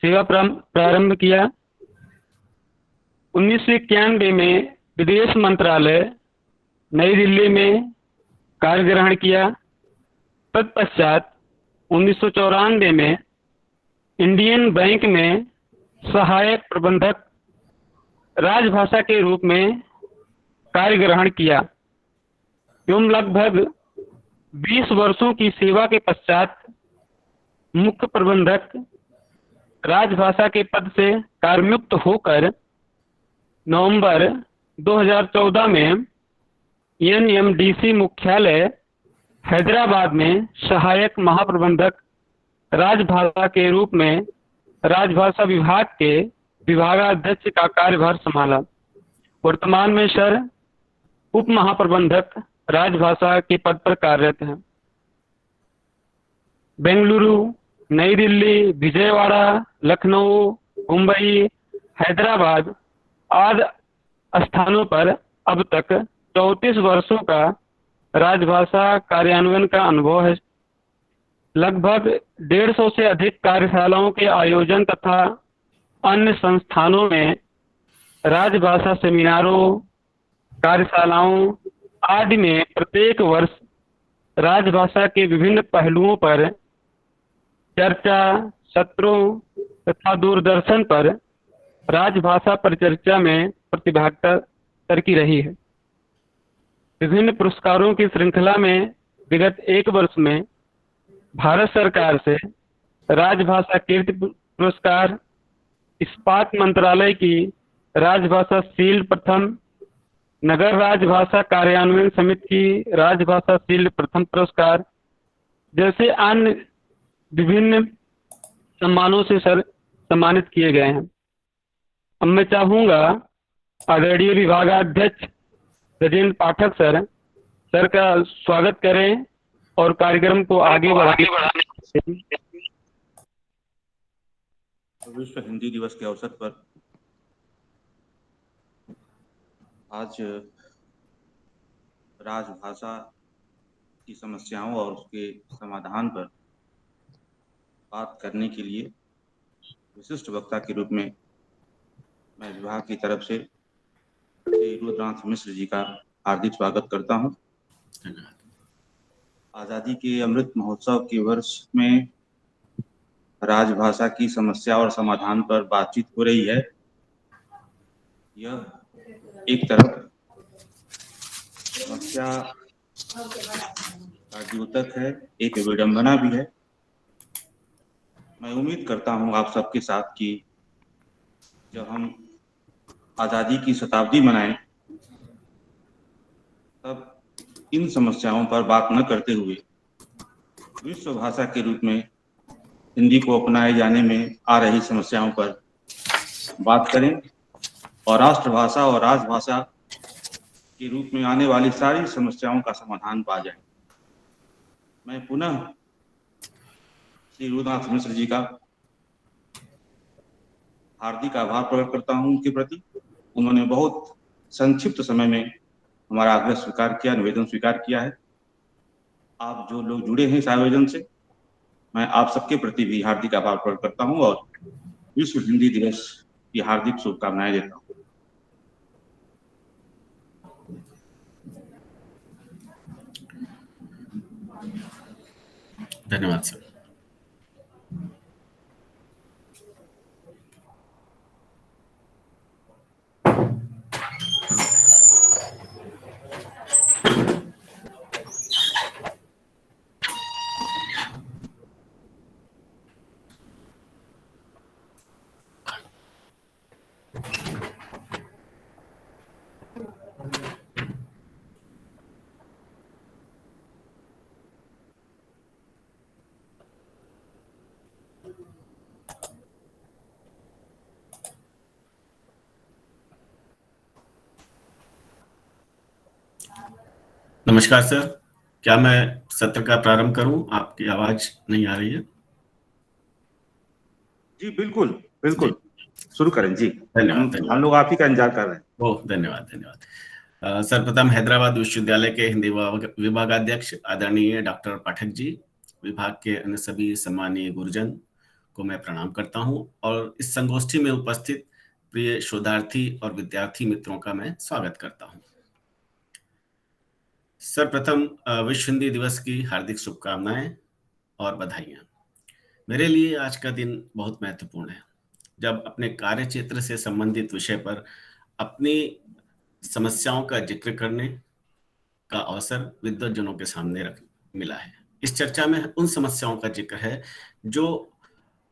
सेवा प्रारंभ किया। 1991 में विदेश मंत्रालय नई दिल्ली में कार्य ग्रहण किया। तत्पश्चात 1994 में इंडियन बैंक में सहायक प्रबंधक राजभाषा के रूप में कार्य ग्रहण किया एवं लगभग 20 वर्षों की सेवा के पश्चात मुख्य प्रबंधक राजभाषा के पद से कार्यमुक्त होकर नवंबर 2014 में एनएमडीसी मुख्यालय हैदराबाद में सहायक महाप्रबंधक राजभाषा के रूप में राजभाषा विभाग के विभागाध्यक्ष का कार्यभार संभाला। वर्तमान में सर उप महाप्रबंधक राजभाषा के पद पर कार्यरत हैं। बेंगलुरु, नई दिल्ली, विजयवाड़ा, लखनऊ, मुंबई, हैदराबाद आदि स्थानों पर अब तक 34 वर्षों का राजभाषा कार्यान्वयन का अनुभव है। लगभग 150 से अधिक कार्यशालाओं के आयोजन तथा अन्य संस्थानों में राजभाषा सेमिनारों, कार्यशालाओं आदि में प्रत्येक वर्ष राजभाषा के विभिन्न पहलुओं पर चर्चा, सत्रों तथा दूरदर्शन पर राजभाषा परिचर्चा में प्रतिभागिता करती रही है। विभिन्न पुरस्कारों की श्रृंखला में विगत एक वर्ष में भारत सरकार से राजभाषा कीर्ति पुरस्कार, इस्पात मंत्रालय की राजभाषा शील्ड प्रथम, नगर राजभाषा कार्यान्वयन समिति की राजभाषा शील्ड प्रथम पुरस्कार जैसे अन्य विभिन्न सम्मानों से सर सम्मानित किए गए हैं। अब मैं चाहूंगा आदरणीय विभागाध्यक्ष राजेंद्र पाठक सर का स्वागत करें और कार्यक्रम को आगे बढ़ाने। विश्व हिंदी दिवस के अवसर पर आज राजभाषा की समस्याओं और उसके समाधान पर बात करने के लिए विशिष्ट वक्ता के रूप में मैं विभाग की तरफ से श्री रुद्रांश मिश्र जी का हार्दिक स्वागत करता हूं। आज़ादी के अमृत महोत्सव के वर्ष में राजभाषा की समस्या और समाधान पर बातचीत हो रही है। यह एक तरफ समस्या का द्योतक है, एक विडंबना भी है। मैं उम्मीद करता हूं आप सबके साथ कि जब हम आज़ादी की शताब्दी मनाएं तब इन समस्याओं पर बात न करते हुए विश्व भाषा के रूप में हिंदी को अपनाए जाने में आ रही समस्याओं पर बात करें और राष्ट्रभाषा और राजभाषा के रूप में आने वाली सारी समस्याओं का समाधान पा जाए। मैं पुनः श्री रुद्रांश मिश्र जी का हार्दिक आभार प्रकट करता हूं उनके प्रति। उन्होंने बहुत संक्षिप्त समय में हमारा आग्रह स्वीकार किया, निवेदन स्वीकार किया है। आप जो लोग जुड़े हैं इस आयोजन से, मैं आप सबके प्रति भी हार्दिक आभार प्रकट करता हूं और विश्व हिंदी दिवस की हार्दिक शुभकामनाएं देता हूं। धन्यवाद सर। नमस्कार सर, क्या मैं सत्र का प्रारंभ करूं? आपकी आवाज नहीं आ रही है। जी बिल्कुल बिल्कुल, शुरू करें जी। धन्यवाद। हम लोग आप ही का इंतजार कर रहे हैं। ओह धन्यवाद। सर्वप्रथम हैदराबाद विश्वविद्यालय के हिंदी विभागाध्यक्ष आदरणीय डॉक्टर पाठक जी, विभाग के अन्य सभी सम्मानीय गुरुजन, को मैं प्रणाम करता हूं और इस संगोष्ठी में उपस्थित प्रिय शोधार्थी और विद्यार्थी मित्रों का मैं स्वागत करता हूं। सर्वप्रथम विश्व हिंदी दिवस की हार्दिक शुभकामनाएं और बधाइयां। मेरे लिए आज का दिन बहुत महत्वपूर्ण है, जब अपने कार्य क्षेत्र से संबंधित विषय पर अपनी समस्याओं का जिक्र करने का अवसर विद्वज्जनों के सामने रख मिला है। इस चर्चा में उन समस्याओं का जिक्र है जो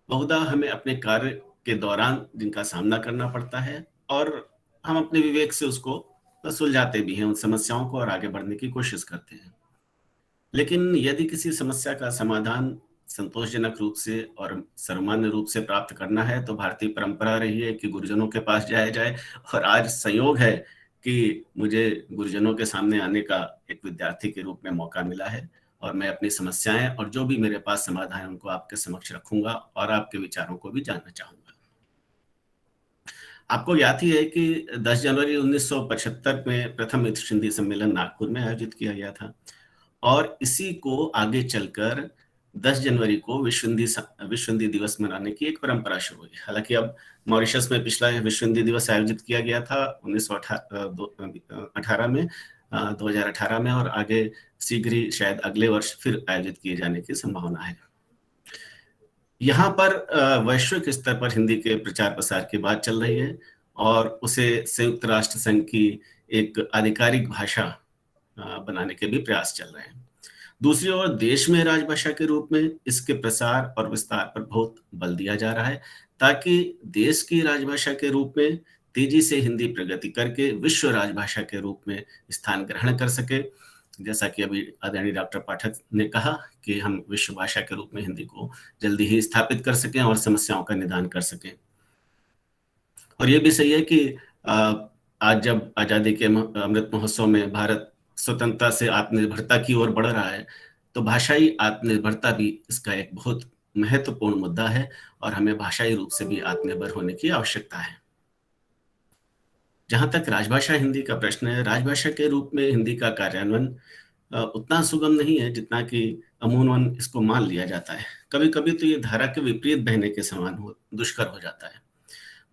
बहुधा हमें अपने कार्य के दौरान जिनका सामना करना पड़ता है और हम अपने विवेक से उसको सुलझाते भी हैं, उन समस्याओं को, और आगे बढ़ने की कोशिश करते हैं। लेकिन यदि किसी समस्या का समाधान संतोषजनक रूप से और सर्वमान्य रूप से प्राप्त करना है तो भारतीय परंपरा रही है कि गुरुजनों के पास जाया जाए, और आज संयोग है कि मुझे गुरुजनों के सामने आने का एक विद्यार्थी के रूप में मौका मिला है और मैं अपनी समस्याएं और जो भी मेरे पास समाधान है उनको आपके समक्ष रखूंगा और आपके विचारों को भी जानना चाहूंगा। आपको याद ही है कि 10 जनवरी 1975 में प्रथम विश्व हिंदी सम्मेलन नागपुर में आयोजित किया गया था और इसी को आगे चलकर 10 जनवरी को विश्व हिंदी दिवस मनाने की एक परंपरा शुरू हुई। हालांकि अब मॉरिशस में पिछला विश्व हिंदी दिवस आयोजित किया गया था 1918 में 2018 में, और आगे शीघ्र ही शायद अगले वर्ष फिर आयोजित किए जाने की संभावना है। यहाँ पर वैश्विक स्तर पर हिंदी के प्रचार प्रसार की बात चल रही है और उसे संयुक्त राष्ट्र संघ की एक आधिकारिक भाषा बनाने के भी प्रयास चल रहे हैं। दूसरी ओर देश में राजभाषा के रूप में इसके प्रसार और विस्तार पर बहुत बल दिया जा रहा है ताकि देश की राजभाषा के रूप में तेजी से हिंदी प्रगति करके विश्व राजभाषा के रूप में स्थान ग्रहण कर सके। जैसा कि अभी आदरणीय डॉक्टर पाठक ने कहा कि हम विश्व भाषा के रूप में हिंदी को जल्दी ही स्थापित कर सकें और समस्याओं का निदान कर सकें। और ये भी सही है कि आज जब आजादी के अमृत महोत्सव में भारत स्वतंत्रता से आत्मनिर्भरता की ओर बढ़ रहा है तो भाषाई आत्मनिर्भरता भी इसका एक बहुत महत्वपूर्ण मुद्दा है और हमें भाषाई रूप से भी आत्मनिर्भर होने की आवश्यकता है। जहां तक राजभाषा हिंदी का प्रश्न है, राजभाषा के रूप में हिंदी का कार्यान्वयन उतना सुगम नहीं है जितना कि अमूमन इसको मान लिया जाता है। कभी कभी तो ये धारा के विपरीत बहने के समान दुष्कर हो जाता है।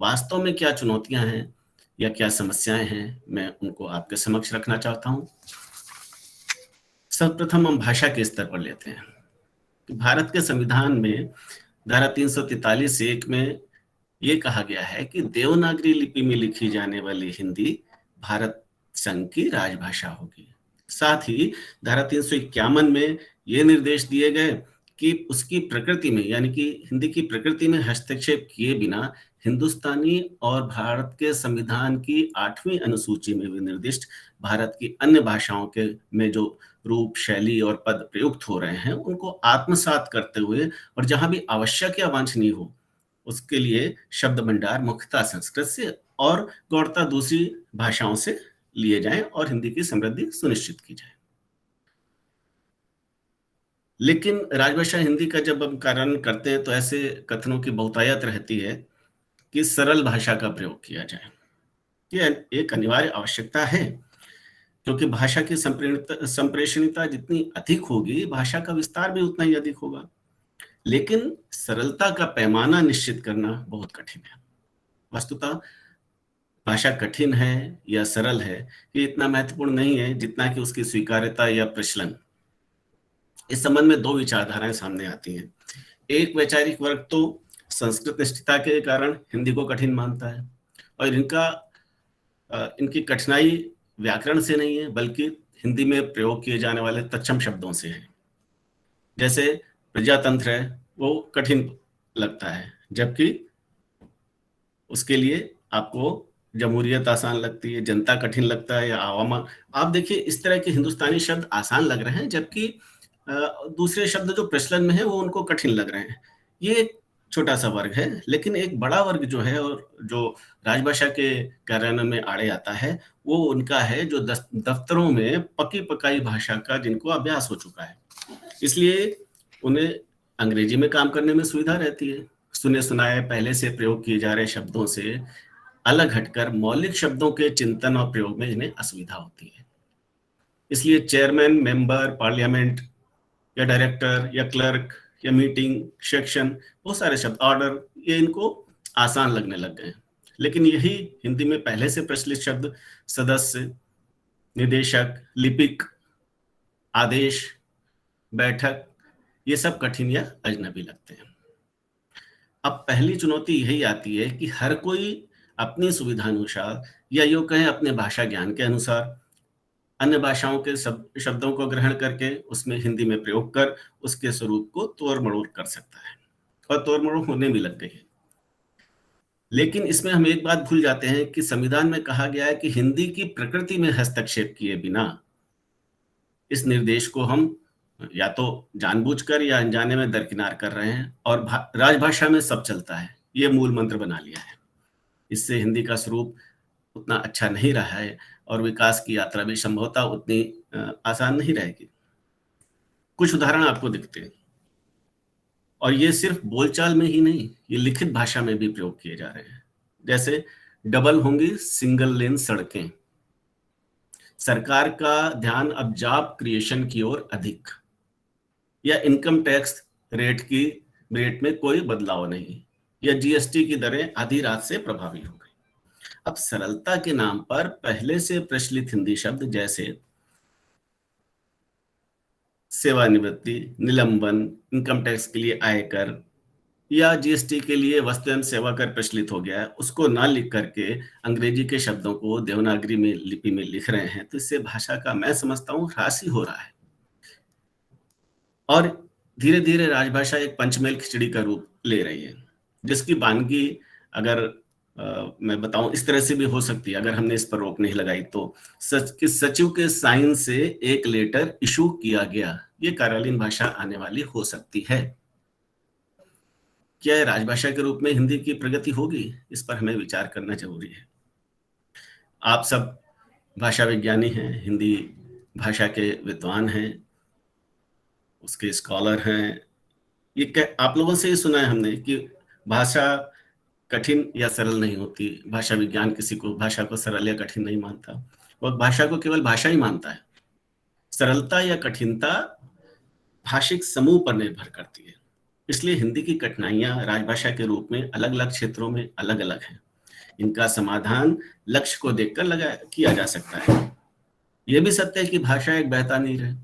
वास्तव में क्या चुनौतियां हैं या क्या समस्याएं हैं, मैं उनको आपके समक्ष रखना चाहता हूं। सर्वप्रथम हम भाषा के स्तर पर लेते हैं। भारत के संविधान में धारा 343(1) में ये कहा गया है कि देवनागरी लिपि में लिखी जाने वाली हिंदी भारत संघ की राजभाषा होगी। साथ ही धारा 351 में ये निर्देश दिए गए कि उसकी प्रकृति में, यानी कि हिंदी की प्रकृति में हस्तक्षेप किए बिना हिंदुस्तानी और भारत के संविधान की 8वीं अनुसूची में विनिर्दिष्ट भारत की अन्य भाषाओं के में जो रूप, शैली और पद प्रयुक्त हो रहे हैं उनको आत्मसात करते हुए और जहां भी आवश्यक या वांछनीय हो उसके लिए शब्द भंडार मुख्यतः संस्कृत से और गौड़ता दूसरी भाषाओं से लिए जाएं और हिंदी की समृद्धि सुनिश्चित की जाए। लेकिन राजभाषा हिंदी का जब हम कार्यान्वयन करते हैं तो ऐसे कथनों की बहुतायत रहती है कि सरल भाषा का प्रयोग किया जाए। यह एक अनिवार्य आवश्यकता है क्योंकि भाषा की संप्रेषणीयता जितनी अधिक होगी भाषा का विस्तार भी उतना ही अधिक होगा। लेकिन सरलता का पैमाना निश्चित करना बहुत कठिन है। वस्तुतः भाषा कठिन है या सरल है ये इतना महत्वपूर्ण नहीं है जितना कि उसकी स्वीकार्यता या प्रचलन। इस संबंध में दो विचारधाराएं सामने आती हैं। एक वैचारिक वर्ग तो संस्कृत निष्ठता के कारण हिंदी को कठिन मानता है और इनकी कठिनाई व्याकरण से नहीं है बल्कि हिंदी में प्रयोग किए जाने वाले तत्सम शब्दों से है। जैसे प्रजातंत्र है वो कठिन लगता है जबकि उसके लिए आपको जमहूरियत आसान लगती है, जनता कठिन लगता है या आवामा। आप देखिए इस तरह के हिंदुस्तानी शब्द आसान लग रहे हैं जबकि दूसरे शब्द जो प्रचलन में है वो उनको कठिन लग रहे हैं। ये एक छोटा सा वर्ग है, लेकिन एक बड़ा वर्ग जो है और जो राजभाषा के कार्यान्वयन में आड़े आता है वो उनका है जो दफ्तरों में पकी पकाई भाषा का जिनको अभ्यास हो चुका है, इसलिए उन्हें अंग्रेजी में काम करने में सुविधा रहती है। सुने सुनाए पहले से प्रयोग किए जा रहे शब्दों से अलग हटकर मौलिक शब्दों के चिंतन और प्रयोग में इन्हें असुविधा होती है। इसलिए चेयरमैन, मेंबर, पार्लियामेंट या डायरेक्टर या क्लर्क या मीटिंग, सेक्शन, बहुत सारे शब्द, ऑर्डर, ये इनको आसान लगने लग गए हैं। लेकिन यही हिंदी में पहले से प्रचलित शब्द सदस्य, निदेशक, लिपिक, आदेश, बैठक, ये सब कठिन या अजनबी लगते हैं। अब पहली चुनौती यही आती है कि हर कोई अपनी सुविधानुसार या यूं कहें अपने भाषा ज्ञान के अनुसार अन्य भाषाओं के शब्दों को ग्रहण करके उसमें हिंदी में प्रयोग कर उसके स्वरूप को तोड़ मरोड़ कर सकता है, और तोड़ मरोड़ होने भी लग गई है। लेकिन इसमें हम एक बात भूल जाते हैं कि संविधान में कहा गया है कि हिंदी की प्रकृति में हस्तक्षेप किए बिना इस निर्देश को हम या तो जानबूझकर या अनजाने में दरकिनार कर रहे हैं, और राजभाषा में सब चलता है, ये मूल मंत्र बना लिया है। इससे हिंदी का स्वरूप उतना अच्छा नहीं रहा है और विकास की यात्रा भी संभवतः उतनी आसान नहीं रहेगी। कुछ उदाहरण आपको दिखते हैं, और ये सिर्फ बोलचाल में ही नहीं, ये लिखित भाषा में भी प्रयोग किए जा रहे हैं। जैसे डबल होंगी सिंगल लेन सड़कें, सरकार का ध्यान अब जॉब क्रिएशन की ओर अधिक, या इनकम टैक्स रेट में कोई बदलाव नहीं, या जीएसटी की दरें आधी रात से प्रभावी हो गई। अब सरलता के नाम पर पहले से प्रचलित हिंदी शब्द जैसे सेवानिवृत्ति, निलंबन, इनकम टैक्स के लिए आयकर या जीएसटी के लिए वस्तु एवं सेवा कर प्रचलित हो गया है, उसको ना लिख करके अंग्रेजी के शब्दों को देवनागरी में लिपि में लिख रहे हैं। तो इससे भाषा का, मैं समझता हूँ, ह्रास ही हो रहा है। और धीरे धीरे राजभाषा एक पंचमेल खिचड़ी का रूप ले रही है, जिसकी वानगी अगर मैं बताऊं इस तरह से भी हो सकती है, अगर हमने इस पर रोक नहीं लगाई तो। सचिव के साइन से एक लेटर इशू किया गया, ये कार्यालयीन भाषा आने वाली हो सकती है। क्या राजभाषा के रूप में हिंदी की प्रगति होगी? इस पर हमें विचार करना जरूरी है। आप सब भाषा विज्ञानी हैं, हिंदी भाषा के विद्वान हैं, उसके स्कॉलर हैं। ये आप लोगों से ही सुना है हमने कि भाषा कठिन या सरल नहीं होती। भाषा विज्ञान किसी को भाषा को सरल या कठिन नहीं मानता, वो भाषा को केवल भाषा ही मानता है। सरलता या कठिनता भाषिक समूह पर निर्भर करती है। इसलिए हिंदी की कठिनाइयां राजभाषा के रूप में अलग अलग क्षेत्रों में अलग अलग हैं। इनका समाधान लक्ष्य को देखकर किया जा सकता है। यह भी सत्य है कि भाषा एक बहता नीर है,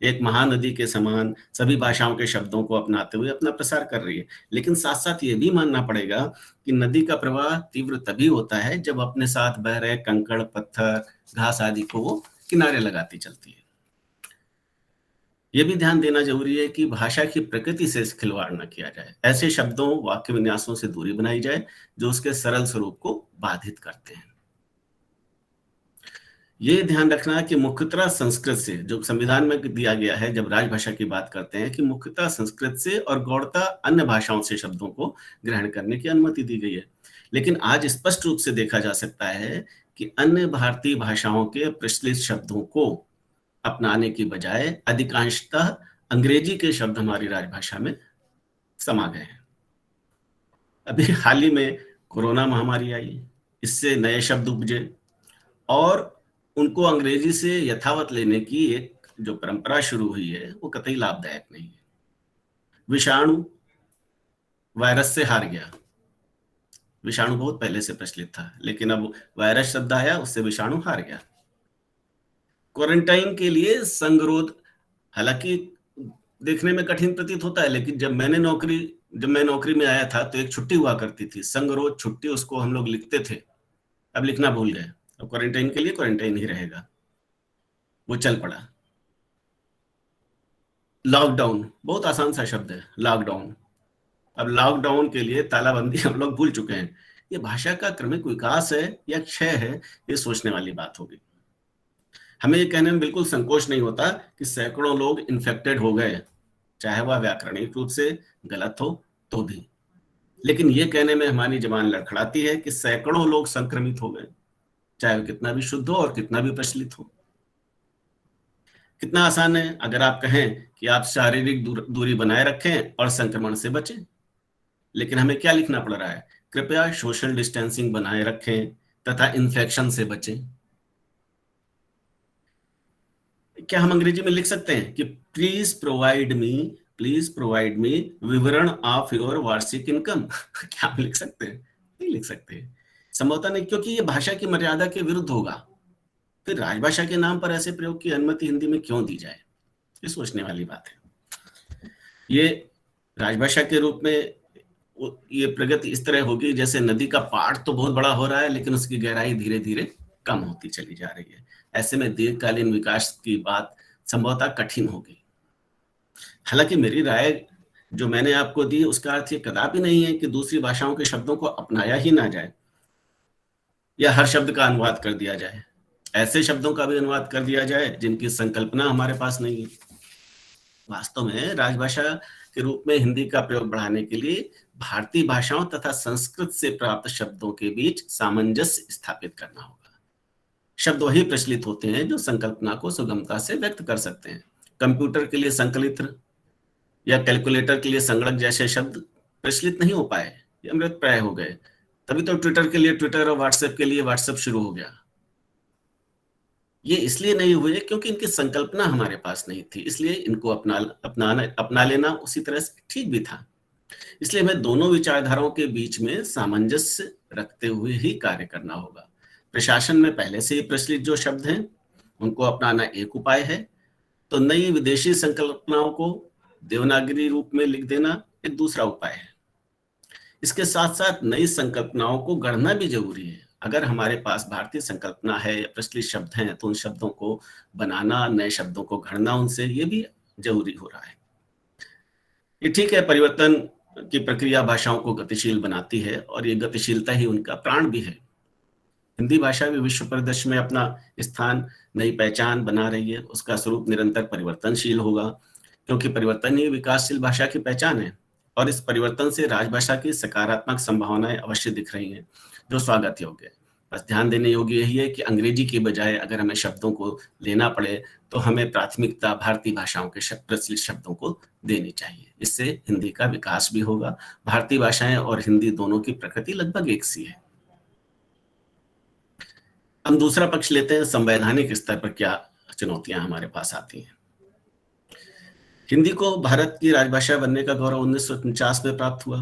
एक महानदी के समान सभी भाषाओं के शब्दों को अपनाते हुए अपना प्रसार कर रही है। लेकिन साथ साथ ये भी मानना पड़ेगा कि नदी का प्रवाह तीव्र तभी होता है जब अपने साथ बह रहे कंकड़, पत्थर, घास आदि को वो किनारे लगाती चलती है। ये भी ध्यान देना जरूरी है कि भाषा की प्रकृति से खिलवाड़ न किया जाए। ऐसे शब्दों, वाक्य विन्यासों से दूरी बनाई जाए जो उसके सरल स्वरूप को बाधित करते हैं। ये ध्यान रखना कि मुख्यतः संस्कृत से, जो संविधान में दिया गया है जब राजभाषा की बात करते हैं, कि मुख्यतः संस्कृत से और गौड़ता अन्य भाषाओं से शब्दों को ग्रहण करने की अनुमति दी गई है। लेकिन आज स्पष्ट रूप से देखा जा सकता है कि अन्य भारतीय भाषाओं के प्रचलित शब्दों को अपनाने की बजाय अधिकांशतः अंग्रेजी के शब्द हमारी राजभाषा में समा गए हैं। अभी हाल ही में कोरोना महामारी आई, इससे नए शब्द उपजे और उनको अंग्रेजी से यथावत लेने की एक जो परंपरा शुरू हुई है वो कतई लाभदायक नहीं है। विषाणु वायरस से हार गया। विषाणु बहुत पहले से प्रचलित था, लेकिन अब वायरस शब्द आया, उससे विषाणु हार गया। क्वारंटाइन के लिए संगरोध, हालांकि देखने में कठिन प्रतीत होता है, लेकिन जब मैं नौकरी में आया था तो एक छुट्टी हुआ करती थी, संगरोध छुट्टी, उसको हम लोग लिखते थे। अब लिखना भूल गए। अब क्वारंटाइन के लिए क्वारंटाइन ही रहेगा, वो चल पड़ा। लॉकडाउन बहुत आसान सा शब्द है, लॉकडाउन। अब लॉकडाउन के लिए तालाबंदी हम लोग भूल चुके हैं। ये भाषा का क्रमिक विकास है या क्षय है, ये सोचने वाली बात होगी। हमें ये कहने में बिल्कुल संकोच नहीं होता कि सैकड़ों लोग इन्फेक्टेड हो गए, चाहे वह व्याकरणिक रूप से गलत हो तो भी। लेकिन ये कहने में हमारी जबान लड़खड़ाती है कि सैकड़ों लोग संक्रमित हो गए, चाहे वो कितना भी शुद्ध हो और कितना भी प्रचलित हो। कितना आसान है अगर आप कहें कि आप शारीरिक दूरी बनाए रखें और संक्रमण से बचें। लेकिन हमें क्या लिखना पड़ रहा है? कृपया सोशल डिस्टेंसिंग बनाए रखें तथा इन्फेक्शन से बचें। क्या हम अंग्रेजी में लिख सकते हैं कि please provide me please provide me विवरण ऑफ योर वार्षिक इनकम। क्या आप लिख सकते हैं? नहीं लिख सकते, संभवतः नहीं, क्योंकि ये भाषा की मर्यादा के विरुद्ध होगा। फिर राजभाषा के नाम पर ऐसे प्रयोग की अनुमति हिंदी में क्यों दी जाए? ये सोचने वाली बात है। ये राजभाषा के रूप में ये प्रगति इस तरह होगी जैसे नदी का पहाड़ तो बहुत बड़ा हो रहा है, लेकिन उसकी गहराई धीरे धीरे कम होती चली जा रही है। ऐसे में दीर्घकालीन विकास की बात संभवतः कठिन होगी। हालांकि मेरी राय जो मैंने आपको दी उसका अर्थ ये कदापि नहीं है कि दूसरी भाषाओं के शब्दों को अपनाया ही ना जाए या हर शब्द का अनुवाद कर दिया जाए। ऐसे शब्दों का भी अनुवाद कर दिया जाए जिनकी संकल्पना हमारे पास नहीं है। वास्तव में राजभाषा के रूप में हिंदी का प्रयोग बढ़ाने के लिए भारतीय भाषाओं तथा संस्कृत से प्राप्त शब्दों के बीच सामंजस्य स्थापित करना होगा। शब्द वही प्रचलित होते हैं जो संकल्पना को सुगमता से व्यक्त कर सकते हैं। कंप्यूटर के लिए संकलित्र या कैलकुलेटर के लिए संगणक जैसे शब्द प्रचलित नहीं हो पाए, ये अमृतप्राय हो गए। तभी तो ट्विटर के लिए ट्विटर और व्हाट्सएप के लिए व्हाट्सएप शुरू हो गया। ये इसलिए नहीं हुए क्योंकि इनकी संकल्पना हमारे पास नहीं थी, इसलिए इनको अपना लेना उसी तरह से ठीक भी था। इसलिए हमें दोनों विचारधाराओं के बीच में सामंजस्य रखते हुए ही कार्य करना होगा। प्रशासन में पहले से ही प्रचलित जो शब्द हैं उनको अपनाना एक उपाय है, तो नई विदेशी संकल्पनाओं को देवनागरी रूप में लिख देना एक दूसरा उपाय है। इसके साथ साथ नई संकल्पनाओं को गढ़ना भी जरूरी है। अगर हमारे पास भारतीय संकल्पना है या प्रचलित शब्द हैं तो उन शब्दों को बनाना, नए शब्दों को गढ़ना उनसे, ये भी जरूरी हो रहा है। ये ठीक है, परिवर्तन की प्रक्रिया भाषाओं को गतिशील बनाती है और ये गतिशीलता ही उनका प्राण भी है। हिंदी भाषा भी विश्व परिदृश्य में अपना स्थान, नई पहचान बना रही है। उसका स्वरूप निरंतर परिवर्तनशील होगा, क्योंकि परिवर्तन ही विकासशील भाषा की पहचान है। और इस परिवर्तन से राजभाषा की सकारात्मक संभावनाएं अवश्य दिख रही हैं, जो स्वागत योग्य है। बस ध्यान देने योग्य यही है कि अंग्रेजी के बजाय अगर हमें शब्दों को लेना पड़े तो हमें प्राथमिकता भारतीय भाषाओं के प्रचलित शब्दों को देनी चाहिए। इससे हिंदी का विकास भी होगा। भारतीय भाषाएं और हिंदी दोनों की प्रकृति लगभग एक सी है। हम दूसरा पक्ष लेते हैं, संवैधानिक स्तर पर क्या चुनौतियां हमारे पास आती हैं। हिंदी को भारत की राजभाषा बनने का गौरव 1949 में प्राप्त हुआ।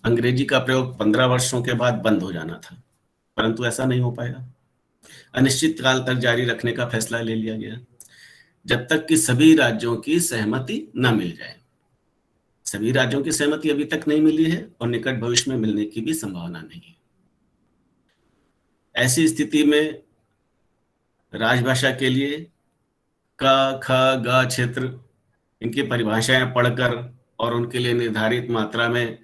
अंग्रेजी का प्रयोग 15 वर्षों के बाद बंद हो जाना था, परंतु ऐसा नहीं हो पाएगा। अनिश्चित काल तक जारी रखने का फैसला ले लिया गया, जब तक कि सभी राज्यों की सहमति न मिल जाए। सभी राज्यों की सहमति अभी तक नहीं मिली है और निकट भविष्य में मिलने की भी संभावना नहीं है। ऐसी स्थिति में राजभाषा के लिए क, ख, ग क्षेत्र, इनकी परिभाषाएं पढ़कर और उनके लिए निर्धारित मात्रा में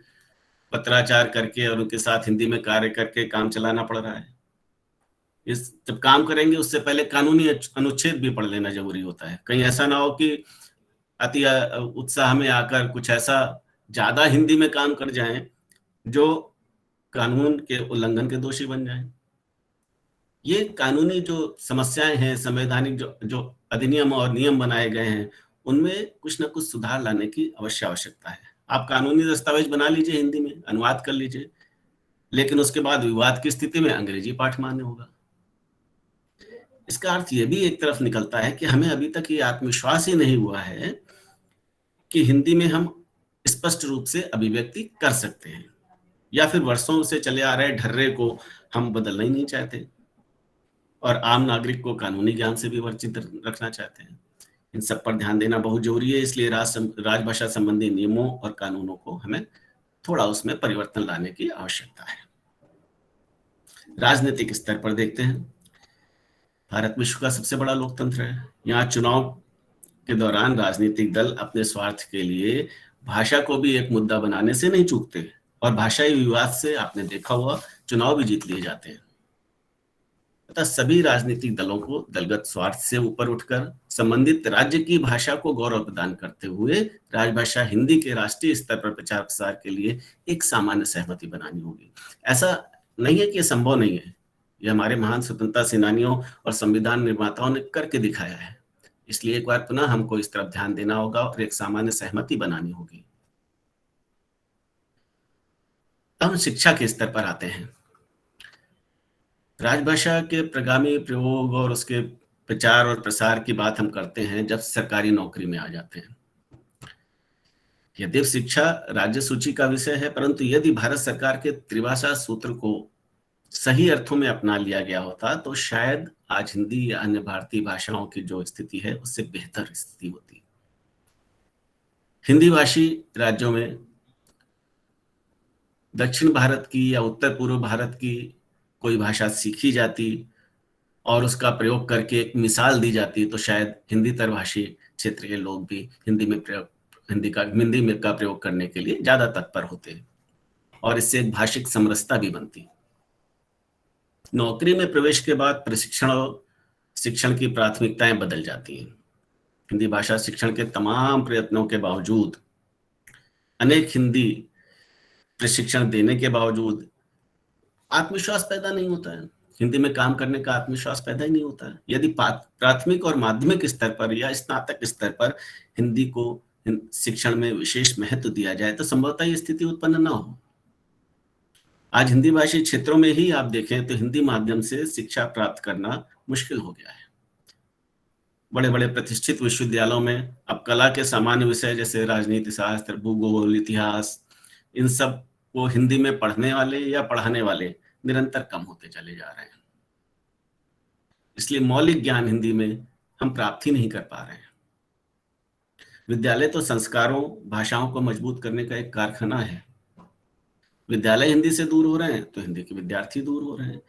पत्राचार करके और उनके साथ हिंदी में कार्य करके काम चलाना पड़ रहा है। इस जब काम करेंगे उससे पहले कानूनी अनुच्छेद भी पढ़ लेना जरूरी होता है। कहीं ऐसा ना हो कि अति उत्साह में आकर कुछ ऐसा ज्यादा हिंदी में काम कर जाएं जो कानून के उल्लंघन के दोषी बन जाएं। ये कानूनी जो समस्याएं हैं, संवैधानिक जो अधिनियम और नियम बनाए गए हैं, उनमें कुछ ना कुछ सुधार लाने की अवश्य आवश्यकता है। आप कानूनी दस्तावेज बना लीजिए, हिंदी में अनुवाद कर लीजिए, लेकिन उसके बाद विवाद की स्थिति में अंग्रेजी पाठ मान्य होगा। इसका अर्थ यह भी एक तरफ निकलता है कि हमें अभी तक ये आत्मविश्वास ही नहीं हुआ है कि हिंदी में हम स्पष्ट रूप से अभिव्यक्ति कर सकते हैं, या फिर वर्षों से चले आ रहे ढर्रे को हम बदलना ही नहीं चाहते और आम नागरिक को कानूनी ज्ञान से भी वंचित रखना चाहते हैं। इन सब पर ध्यान देना बहुत जरूरी है। इसलिए राजभाषा संबंधी नियमों और कानूनों को हमें थोड़ा उसमें परिवर्तन लाने की आवश्यकता है। राजनीतिक स्तर पर देखते हैं। भारत विश्व का सबसे बड़ा लोकतंत्र है। यहाँ चुनाव के दौरान राजनीतिक दल अपने स्वार्थ के लिए भाषा को भी एक मुद्दा बनाने से नहीं चूकते और भाषाई विवाद से आपने देखा हुआ चुनाव भी जीत लिए जाते हैं। तथा सभी राजनीतिक दलों को दलगत स्वार्थ से ऊपर उठकर संबंधित राज्य की भाषा को गौरव प्रदान करते हुए राजभाषा हिंदी के राष्ट्रीय स्तर पर प्रचार प्रसार के लिए एक सामान्य सहमति बनानी होगी। ऐसा नहीं है कि यह संभव नहीं है, यह हमारे महान स्वतंत्रता सेनानियों और संविधान निर्माताओं ने करके दिखाया है। इसलिए एक बार पुनः हमको इस तरफ ध्यान देना होगा और एक सामान्य सहमति बनानी होगी। हम शिक्षा के स्तर पर आते हैं। राजभाषा के प्रगामी प्रयोग और उसके प्रचार और प्रसार की बात हम करते हैं जब सरकारी नौकरी में आ जाते हैं। यद्यपि शिक्षा राज्य सूची का विषय है, परंतु यदि भारत सरकार के त्रिभाषा सूत्र को सही अर्थों में अपना लिया गया होता तो शायद आज हिंदी या अन्य भारतीय भाषाओं की जो स्थिति है उससे बेहतर स्थिति होती। हिंदी भाषी राज्यों में दक्षिण भारत की या उत्तर पूर्व भारत की कोई भाषा सीखी जाती और उसका प्रयोग करके एक मिसाल दी जाती तो शायद हिंदी तरभाषी क्षेत्र के लोग भी हिंदी का प्रयोग करने के लिए ज्यादा तत्पर होते और इससे एक भाषिक समरसता भी बनती। नौकरी में प्रवेश के बाद प्रशिक्षण और शिक्षण की प्राथमिकताएं बदल जाती हैं। हिंदी भाषा शिक्षण के तमाम प्रयत्नों के बावजूद, अनेक हिंदी प्रशिक्षण देने के बावजूद आत्मविश्वास पैदा नहीं होता है। हिंदी में काम करने का आत्मविश्वास पैदा ही नहीं होता है। यदि प्राथमिक और माध्यमिक स्तर पर या स्नातक स्तर पर हिंदी को शिक्षण में विशेष महत्व दिया जाए तो संभवतः ये स्थिति उत्पन्न ना हो। आज हिंदी भाषी क्षेत्रों में ही आप देखें तो हिंदी माध्यम से शिक्षा प्राप्त करना मुश्किल हो गया है। बड़े बड़े प्रतिष्ठित विश्वविद्यालयों में अब कला के सामान्य विषय जैसे राजनीति शास्त्र, भूगोल, इतिहास, इन सब को हिंदी में पढ़ने वाले या पढ़ाने वाले निरंतर कम होते चले जा रहे हैं। इसलिए मौलिक ज्ञान हिंदी में हम प्राप्त ही नहीं कर पा रहे हैं। विद्यालय तो संस्कारों, भाषाओं को मजबूत करने का एक कारखाना है। विद्यालय हिंदी से दूर हो रहे हैं तो हिंदी के विद्यार्थी दूर हो रहे हैं,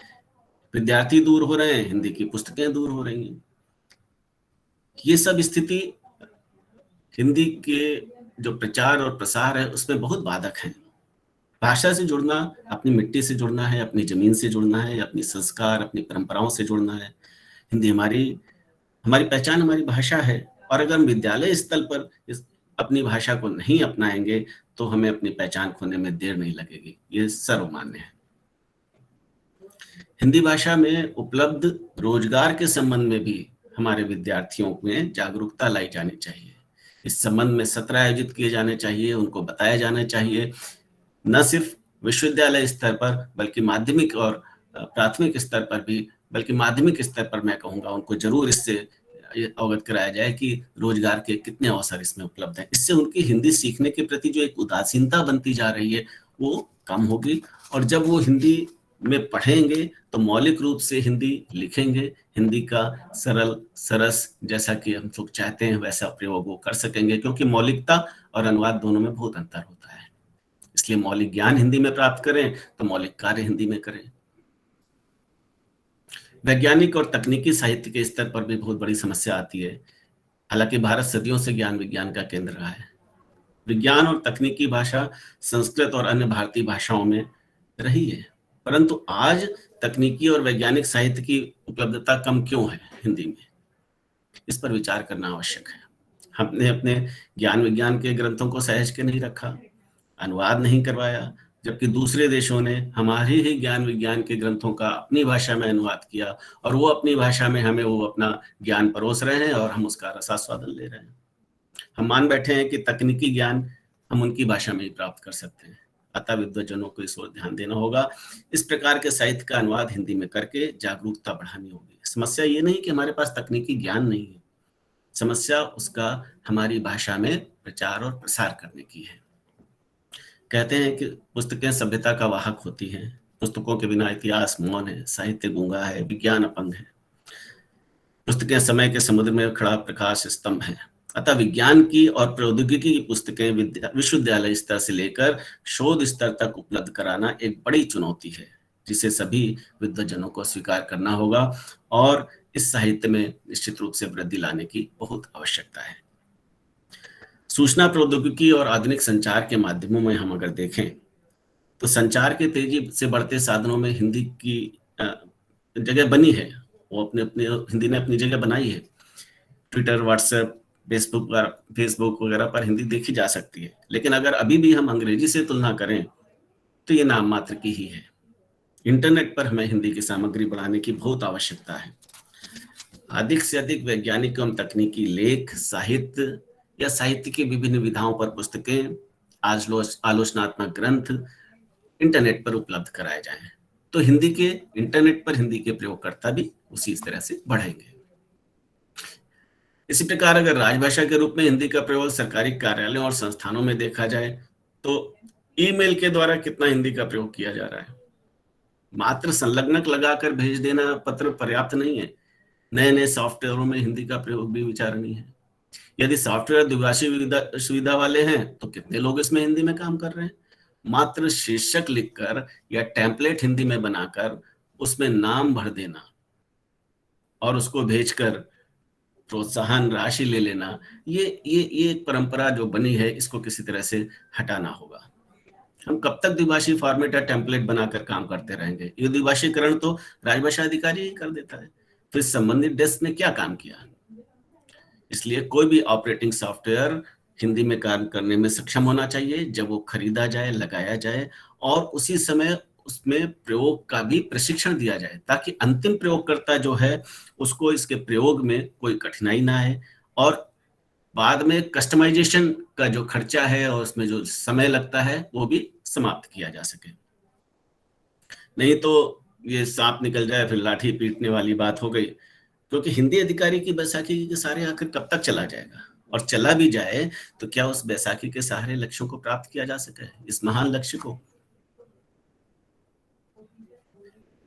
विद्यार्थी दूर हो रहे हैं, हिंदी की पुस्तकें दूर हो रही हैं। ये सब स्थिति हिंदी के जो प्रचार और प्रसार है उसमें बहुत बाधक है। भाषा से जुड़ना, अपनी मिट्टी से जुड़ना है, अपनी जमीन से जुड़ना है, अपनी संस्कार, अपनी परंपराओं से जुड़ना है। हिंदी हमारी पहचान, हमारी भाषा है और अगर हम विद्यालय स्तर पर अपनी भाषा को नहीं अपनाएंगे तो हमें अपनी पहचान खोने में देर नहीं लगेगी। ये सर्वमान्य है। हिंदी भाषा में उपलब्ध रोजगार के संबंध में भी हमारे विद्यार्थियों में जागरूकता लाई जानी चाहिए। इस संबंध में सत्र आयोजित किए जाने चाहिए, उनको बताया जाना चाहिए, न सिर्फ विश्वविद्यालय स्तर पर बल्कि माध्यमिक और प्राथमिक स्तर पर भी, बल्कि माध्यमिक स्तर पर मैं कहूँगा उनको जरूर इससे अवगत कराया जाए कि रोजगार के कितने अवसर इसमें उपलब्ध हैं। इससे उनकी हिंदी सीखने के प्रति जो एक उदासीनता बनती जा रही है वो कम होगी और जब वो हिंदी में पढ़ेंगे तो मौलिक रूप से हिंदी लिखेंगे, हिंदी का सरल सरस जैसा कि हम लोग चाहते हैं वैसा प्रयोग वो कर सकेंगे, क्योंकि मौलिकता और अनुवाद दोनों में बहुत अंतर होता है। इसलिए मौलिक ज्ञान हिंदी में प्राप्त करें तो मौलिक कार्य हिंदी में करें। वैज्ञानिक और तकनीकी साहित्य के स्तर पर भी बहुत बड़ी समस्या आती है। हालांकि भारत सदियों से ज्ञान विज्ञान का केंद्र रहा है। विज्ञान और तकनीकी भाषा संस्कृत और अन्य भारतीय भाषाओं में रही है, परंतु आज तकनीकी और वैज्ञानिक साहित्य की उपलब्धता कम क्यों है हिंदी में, इस पर विचार करना आवश्यक है। हमने अपने ज्ञान विज्ञान के ग्रंथों को सहेज के नहीं रखा, अनुवाद नहीं करवाया, जबकि दूसरे देशों ने हमारे ही ज्ञान विज्ञान के ग्रंथों का अपनी भाषा में अनुवाद किया और वो अपनी भाषा में हमें वो अपना ज्ञान परोस रहे हैं और हम उसका रसास्वादन ले रहे हैं। हम मान बैठे हैं कि तकनीकी ज्ञान हम उनकी भाषा में ही प्राप्त कर सकते हैं, अतः विद्वजनों को इस ओर ध्यान देना होगा। इस प्रकार के साहित्य का अनुवाद हिंदी में करके जागरूकता बढ़ानी होगी। समस्या ये नहीं कि हमारे पास तकनीकी ज्ञान नहीं है, समस्या उसका हमारी भाषा में प्रचार और प्रसार करने की है। कहते हैं कि पुस्तकें सभ्यता का वाहक होती हैं, पुस्तकों के बिना इतिहास मौन है, साहित्य गूंगा है, विज्ञान अपंग है। पुस्तकें समय के समुद्र में खड़ा प्रकाश स्तंभ है। अतः विज्ञान की और प्रौद्योगिकी की पुस्तकें विश्वविद्यालय स्तर से लेकर शोध स्तर तक उपलब्ध कराना एक बड़ी चुनौती है, जिसे सभी विद्वजनों को स्वीकार करना होगा और इस साहित्य में निश्चित रूप से वृद्धि लाने की बहुत आवश्यकता है। सूचना प्रौद्योगिकी और आधुनिक संचार के माध्यमों में हम अगर देखें तो संचार के तेजी से बढ़ते साधनों में हिंदी की जगह बनी है, वो अपने हिंदी ने अपनी जगह बनाई है। ट्विटर, व्हाट्सएप, फेसबुक वगैरह पर हिंदी देखी जा सकती है, लेकिन अगर अभी भी हम अंग्रेजी से तुलना करें तो ये नाम मात्र की ही है। इंटरनेट पर हमें हिंदी की सामग्री बढ़ाने की बहुत आवश्यकता है। अधिक से अधिक वैज्ञानिक एवं तकनीकी लेख, साहित्य या साहित्य की विभिन्न विधाओं पर पुस्तकें, आलोचनात्मक ग्रंथ इंटरनेट पर उपलब्ध कराए जाएं, तो इंटरनेट पर हिंदी के प्रयोगकर्ता भी उसी तरह से बढ़ेंगे। इसी प्रकार अगर राजभाषा के रूप में हिंदी का प्रयोग सरकारी कार्यालयों और संस्थानों में देखा जाए तो ईमेल के द्वारा कितना हिंदी का प्रयोग किया जा रहा है। मात्र संलग्नक लगाकर भेज देना पत्र पर्याप्त नहीं है, नए नए सॉफ्टवेयरों में हिंदी का प्रयोग भी विचारणीय है। यदि सॉफ्टवेयर द्विभाषी सुविधा वाले हैं तो कितने लोग इसमें हिंदी में काम कर रहे हैं। मात्र शीर्षक लिखकर या टेम्पलेट हिंदी में बनाकर उसमें नाम भर देना और उसको भेजकर प्रोत्साहन राशि ले लेना, ये एक परंपरा जो बनी है, इसको किसी तरह से हटाना होगा। हम कब तक द्विभाषी फॉर्मेट या टेम्पलेट बनाकर काम करते रहेंगे? ये द्विभाषीकरण तो राजभाषा अधिकारी ही कर देता है, फिर संबंधित डेस्क ने क्या काम किया? इसलिए कोई भी ऑपरेटिंग सॉफ्टवेयर हिंदी में काम करने में सक्षम होना चाहिए जब वो खरीदा जाए, लगाया जाए और उसी समय उसमें प्रयोग का भी प्रशिक्षण दिया जाए, ताकि अंतिम प्रयोगकर्ता जो है उसको इसके प्रयोग में कोई कठिनाई ना आए और बाद में कस्टमाइजेशन का जो खर्चा है और उसमें जो समय लगता है वो भी समाप्त किया जा सके। नहीं तो ये सांप निकल जाए फिर लाठी पीटने वाली बात हो गई, क्योंकि हिंदी अधिकारी की बैसाखी के सहारे आखिर कब तक चला जाएगा, और चला भी जाए तो क्या उस बैसाखी के सहारे लक्ष्यों को प्राप्त किया जा सके, इस महान लक्ष्य को?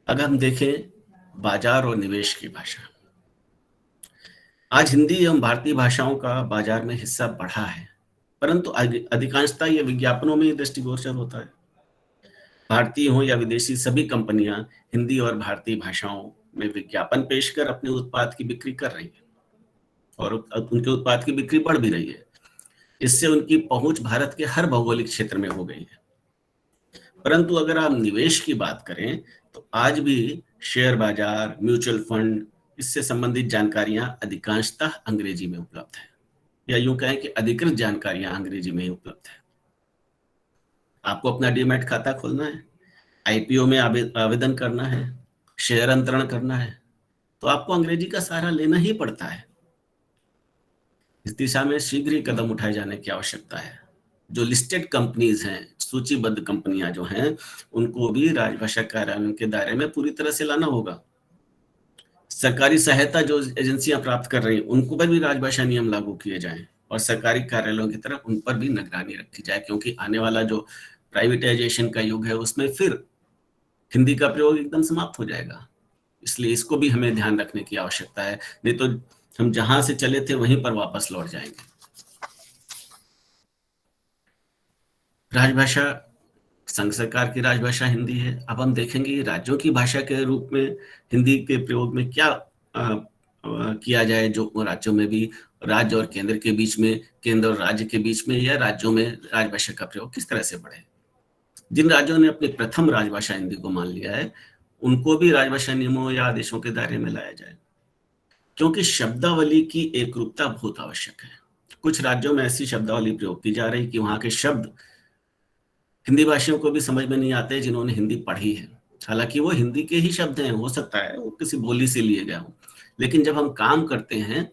अगर हम देखें बाजार और निवेश की भाषा, आज हिंदी एवं भारतीय भाषाओं का बाजार में हिस्सा बढ़ा है, परंतु अधिकांशतः ये विज्ञापनों में ही दृष्टिगोचर होता है। भारतीय हो या विदेशी, सभी कंपनियां हिंदी और भारतीय भाषाओं में विज्ञापन पेश कर अपने उत्पाद की बिक्री कर रही है और उनके उत्पाद की बिक्री बढ़ भी रही है। इससे उनकी पहुंच भारत के हर भौगोलिक क्षेत्र में हो गई है। परंतु अगर आप निवेश की बात करें तो आज भी शेयर बाजार, म्यूचुअल फंड, इससे संबंधित जानकारियां अधिकांशतः अंग्रेजी में उपलब्ध है, या यूं कहें कि अधिकृत जानकारियां अंग्रेजी में ही उपलब्ध है। आपको अपना डीमैट खाता खोलना है, आईपीओ में आवेदन करना है, शेयर अंतरण करना है, तो आपको अंग्रेजी का सहारा लेना ही पड़ता है। इस दिशा में शीघ्र ही कदम उठाए जाने की आवश्यकता है। जो लिस्टेड कंपनीज हैं, सूचीबद्ध कंपनियां जो हैं, उनको भी राजभाषा कार्यान्वयन के दायरे में पूरी तरह से लाना होगा। सरकारी सहायता जो एजेंसियां प्राप्त कर रही हैं, उनको पर भी राजभाषा नियम लागू किए जाएं और सरकारी कार्यालयों की तरफ उन पर भी निगरानी रखी जाए, क्योंकि आने वाला जो प्राइवेटाइजेशन का युग है उसमें फिर हिंदी का प्रयोग एकदम समाप्त हो जाएगा। इसलिए इसको भी हमें ध्यान रखने की आवश्यकता है, नहीं तो हम जहां से चले थे वहीं पर वापस लौट जाएंगे। राजभाषा संघ सरकार की राजभाषा हिंदी है। अब हम देखेंगे राज्यों की भाषा के रूप में हिंदी के प्रयोग में क्या किया जाए, जो राज्यों में भी राज्य और केंद्र के बीच में, केंद्र और राज्य के बीच में, या राज्यों में राजभाषा का प्रयोग किस तरह से बढ़े। जिन राज्यों ने अपनी प्रथम राजभाषा हिंदी को मान लिया है, उनको भी राजभाषा नियमों या आदेशों के दायरे में लाया जाए, क्योंकि शब्दावली की एकरूपता बहुत आवश्यक है। कुछ राज्यों में ऐसी शब्दावली प्रयोग की जा रही कि वहां के शब्द हिंदी भाषियों को भी समझ में नहीं आते जिन्होंने हिंदी पढ़ी है। हालांकि वो हिंदी के ही शब्द हैं, हो सकता है वो किसी बोली से लिए गए हों, लेकिन जब हम काम करते हैं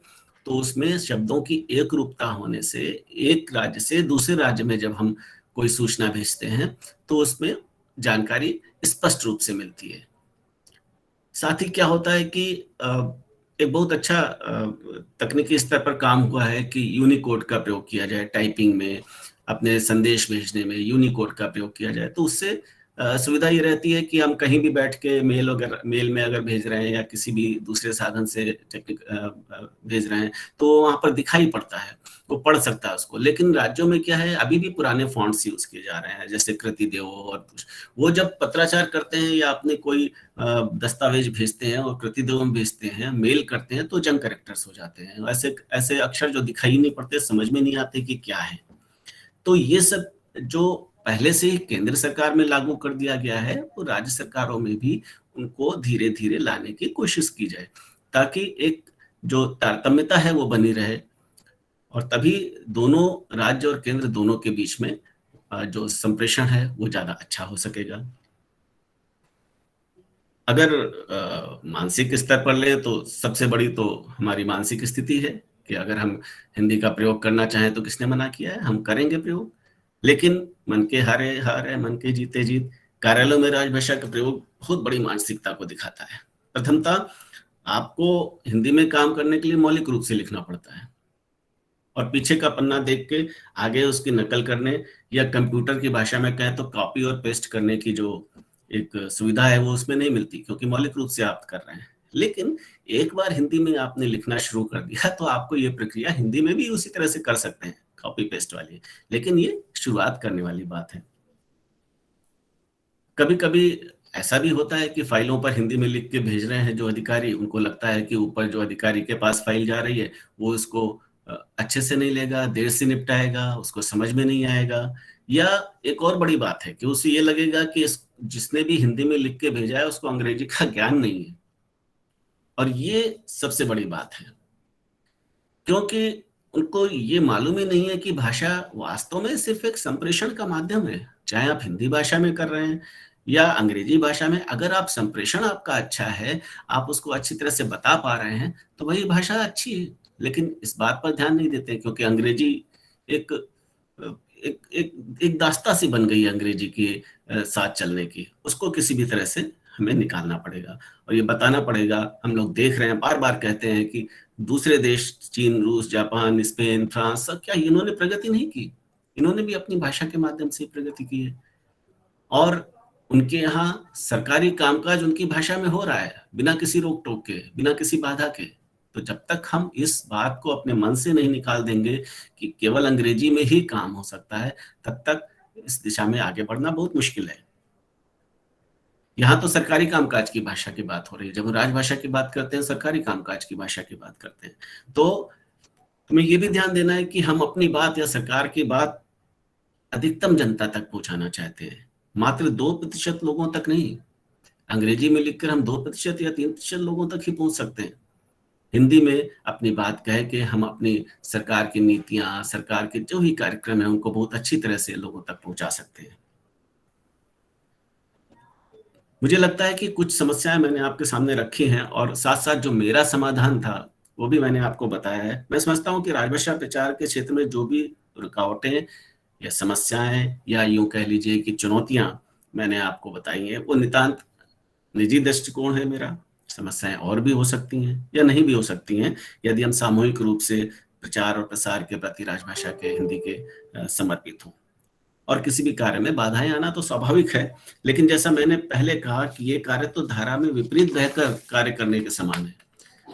तो उसमें शब्दों की एक रूपता होने से, एक राज्य से दूसरे राज्य में जब हम कोई सूचना भेजते हैं तो उसमें जानकारी स्पष्ट रूप से मिलती है। साथ ही क्या होता है कि एक बहुत अच्छा तकनीकी स्तर पर काम हुआ है कि यूनिकोड का प्रयोग किया जाए, टाइपिंग में, अपने संदेश भेजने में यूनिकोड का प्रयोग किया जाए, तो उससे सुविधा ये रहती है कि हम कहीं भी बैठ के मेल में अगर भेज रहे हैं या किसी भी दूसरे साधन से भेज रहे हैं तो वहां पर दिखाई पड़ता है, वो पढ़ सकता है उसको। लेकिन राज्यों में क्या है, अभी भी पुराने फॉन्ट्स यूज किए जा रहे हैं, जैसे कृतिदेव और वो जब पत्राचार करते हैं या अपने कोई दस्तावेज भेजते हैं और कृतिदेव में भेजते हैं, मेल करते हैं, तो जंग कैरेक्टर्स हो जाते हैं, ऐसे ऐसे अक्षर जो दिखाई नहीं पड़ते, समझ में नहीं आते कि क्या है। तो ये सब जो पहले से ही केंद्र सरकार में लागू कर दिया गया है, वो राज्य सरकारों में भी उनको धीरे धीरे लाने की कोशिश की जाए, ताकि एक जो तारतम्यता है वो बनी रहे, और तभी दोनों राज्य और केंद्र दोनों के बीच में जो संप्रेषण है वो ज्यादा अच्छा हो सकेगा। अगर मानसिक स्तर पर ले तो सबसे बड़ी तो हमारी मानसिक स्थिति है कि अगर हम हिंदी का प्रयोग करना चाहें तो किसने मना किया है, हम करेंगे प्रयोग। लेकिन मन के हारे हार है, मन के जीते जीत। कार्यालयों में राजभाषा का प्रयोग बहुत बड़ी मानसिकता को दिखाता है। प्रथमतः आपको हिंदी में काम करने के लिए मौलिक रूप से लिखना पड़ता है, और पीछे का पन्ना देख के आगे उसकी नकल करने, या कंप्यूटर की भाषा में कहें तो कॉपी और पेस्ट करने की जो एक सुविधा है वो उसमें नहीं मिलती, क्योंकि मौलिक रूप से आप कर रहे हैं। लेकिन एक बार हिंदी में आपने लिखना शुरू कर दिया तो आपको ये प्रक्रिया हिंदी में भी उसी तरह से कर सकते हैं, कॉपी पेस्ट वाली। लेकिन ये शुरुआत करने वाली बात है। कभी कभी ऐसा भी होता है कि फाइलों पर हिंदी में लिख के भेज रहे हैं जो अधिकारी, उनको लगता है कि ऊपर जो अधिकारी के पास फाइल जा रही है वो इसको अच्छे से नहीं लेगा, देर से निपटाएगा, उसको समझ में नहीं आएगा। या एक और बड़ी बात है कि उसे ये लगेगा कि जिसने भी हिंदी में लिख के भेजा है उसको अंग्रेजी का ज्ञान नहीं है। और ये सबसे बड़ी बात है, क्योंकि उनको ये मालूम ही नहीं है कि भाषा वास्तव में सिर्फ एक संप्रेषण का माध्यम है। चाहे आप हिंदी भाषा में कर रहे हैं या अंग्रेजी भाषा में, अगर आप संप्रेषण आपका अच्छा है, आप उसको अच्छी तरह से बता पा रहे हैं, तो वही भाषा अच्छी है। लेकिन इस बात पर ध्यान नहीं देते, क्योंकि अंग्रेजी एक एक एक, एक दास्ता सी बन गई है अंग्रेजी के साथ चलने की। उसको किसी भी तरह से हमें निकालना पड़ेगा और ये बताना पड़ेगा। हम लोग देख रहे हैं, बार बार कहते हैं कि दूसरे देश, चीन, रूस, जापान, स्पेन, फ्रांस, क्या इन्होंने प्रगति नहीं की? इन्होंने भी अपनी भाषा के माध्यम से प्रगति की है, और उनके यहाँ सरकारी कामकाज उनकी भाषा में हो रहा है, बिना किसी रोक टोक के, बिना किसी बाधा के। तो जब तक हम इस बात को अपने मन से नहीं निकाल देंगे कि केवल अंग्रेजी में ही काम हो सकता है, तब तक इस दिशा में आगे बढ़ना बहुत मुश्किल है। यहाँ तो सरकारी कामकाज की भाषा की बात हो रही है, जब हम राजभाषा की बात करते हैं, सरकारी कामकाज की भाषा की बात करते हैं, तो तुम्हें ये भी ध्यान देना है कि हम अपनी बात या सरकार की बात अधिकतम जनता तक पहुंचाना चाहते हैं, मात्र 2% लोगों तक नहीं। अंग्रेजी में लिखकर हम 2% या 3% लोगों तक ही पहुंच सकते हैं। हिंदी में अपनी बात कह के हम अपनी सरकार की नीतियां, सरकार के जो भी कार्यक्रम है, उनको बहुत अच्छी तरह से लोगों तक पहुंचा सकते हैं। मुझे लगता है कि कुछ समस्याएं मैंने आपके सामने रखी हैं, और साथ साथ जो मेरा समाधान था वो भी मैंने आपको बताया है। मैं समझता हूं कि राजभाषा प्रचार के क्षेत्र में जो भी रुकावटें या समस्याएं, या यूं कह लीजिए कि चुनौतियां मैंने आपको बताई हैं, वो नितांत निजी दृष्टिकोण है मेरा। समस्याएं और भी हो सकती हैं या नहीं भी हो सकती हैं, यदि हम सामूहिक रूप से प्रचार और प्रसार के प्रति राजभाषा के, हिंदी के समर्पित हों। और किसी भी कार्य में बाधाएं आना तो स्वाभाविक है, लेकिन जैसा मैंने पहले कहा कि ये कार्य तो धारा में विपरीत बहकर कार्य करने के समान है।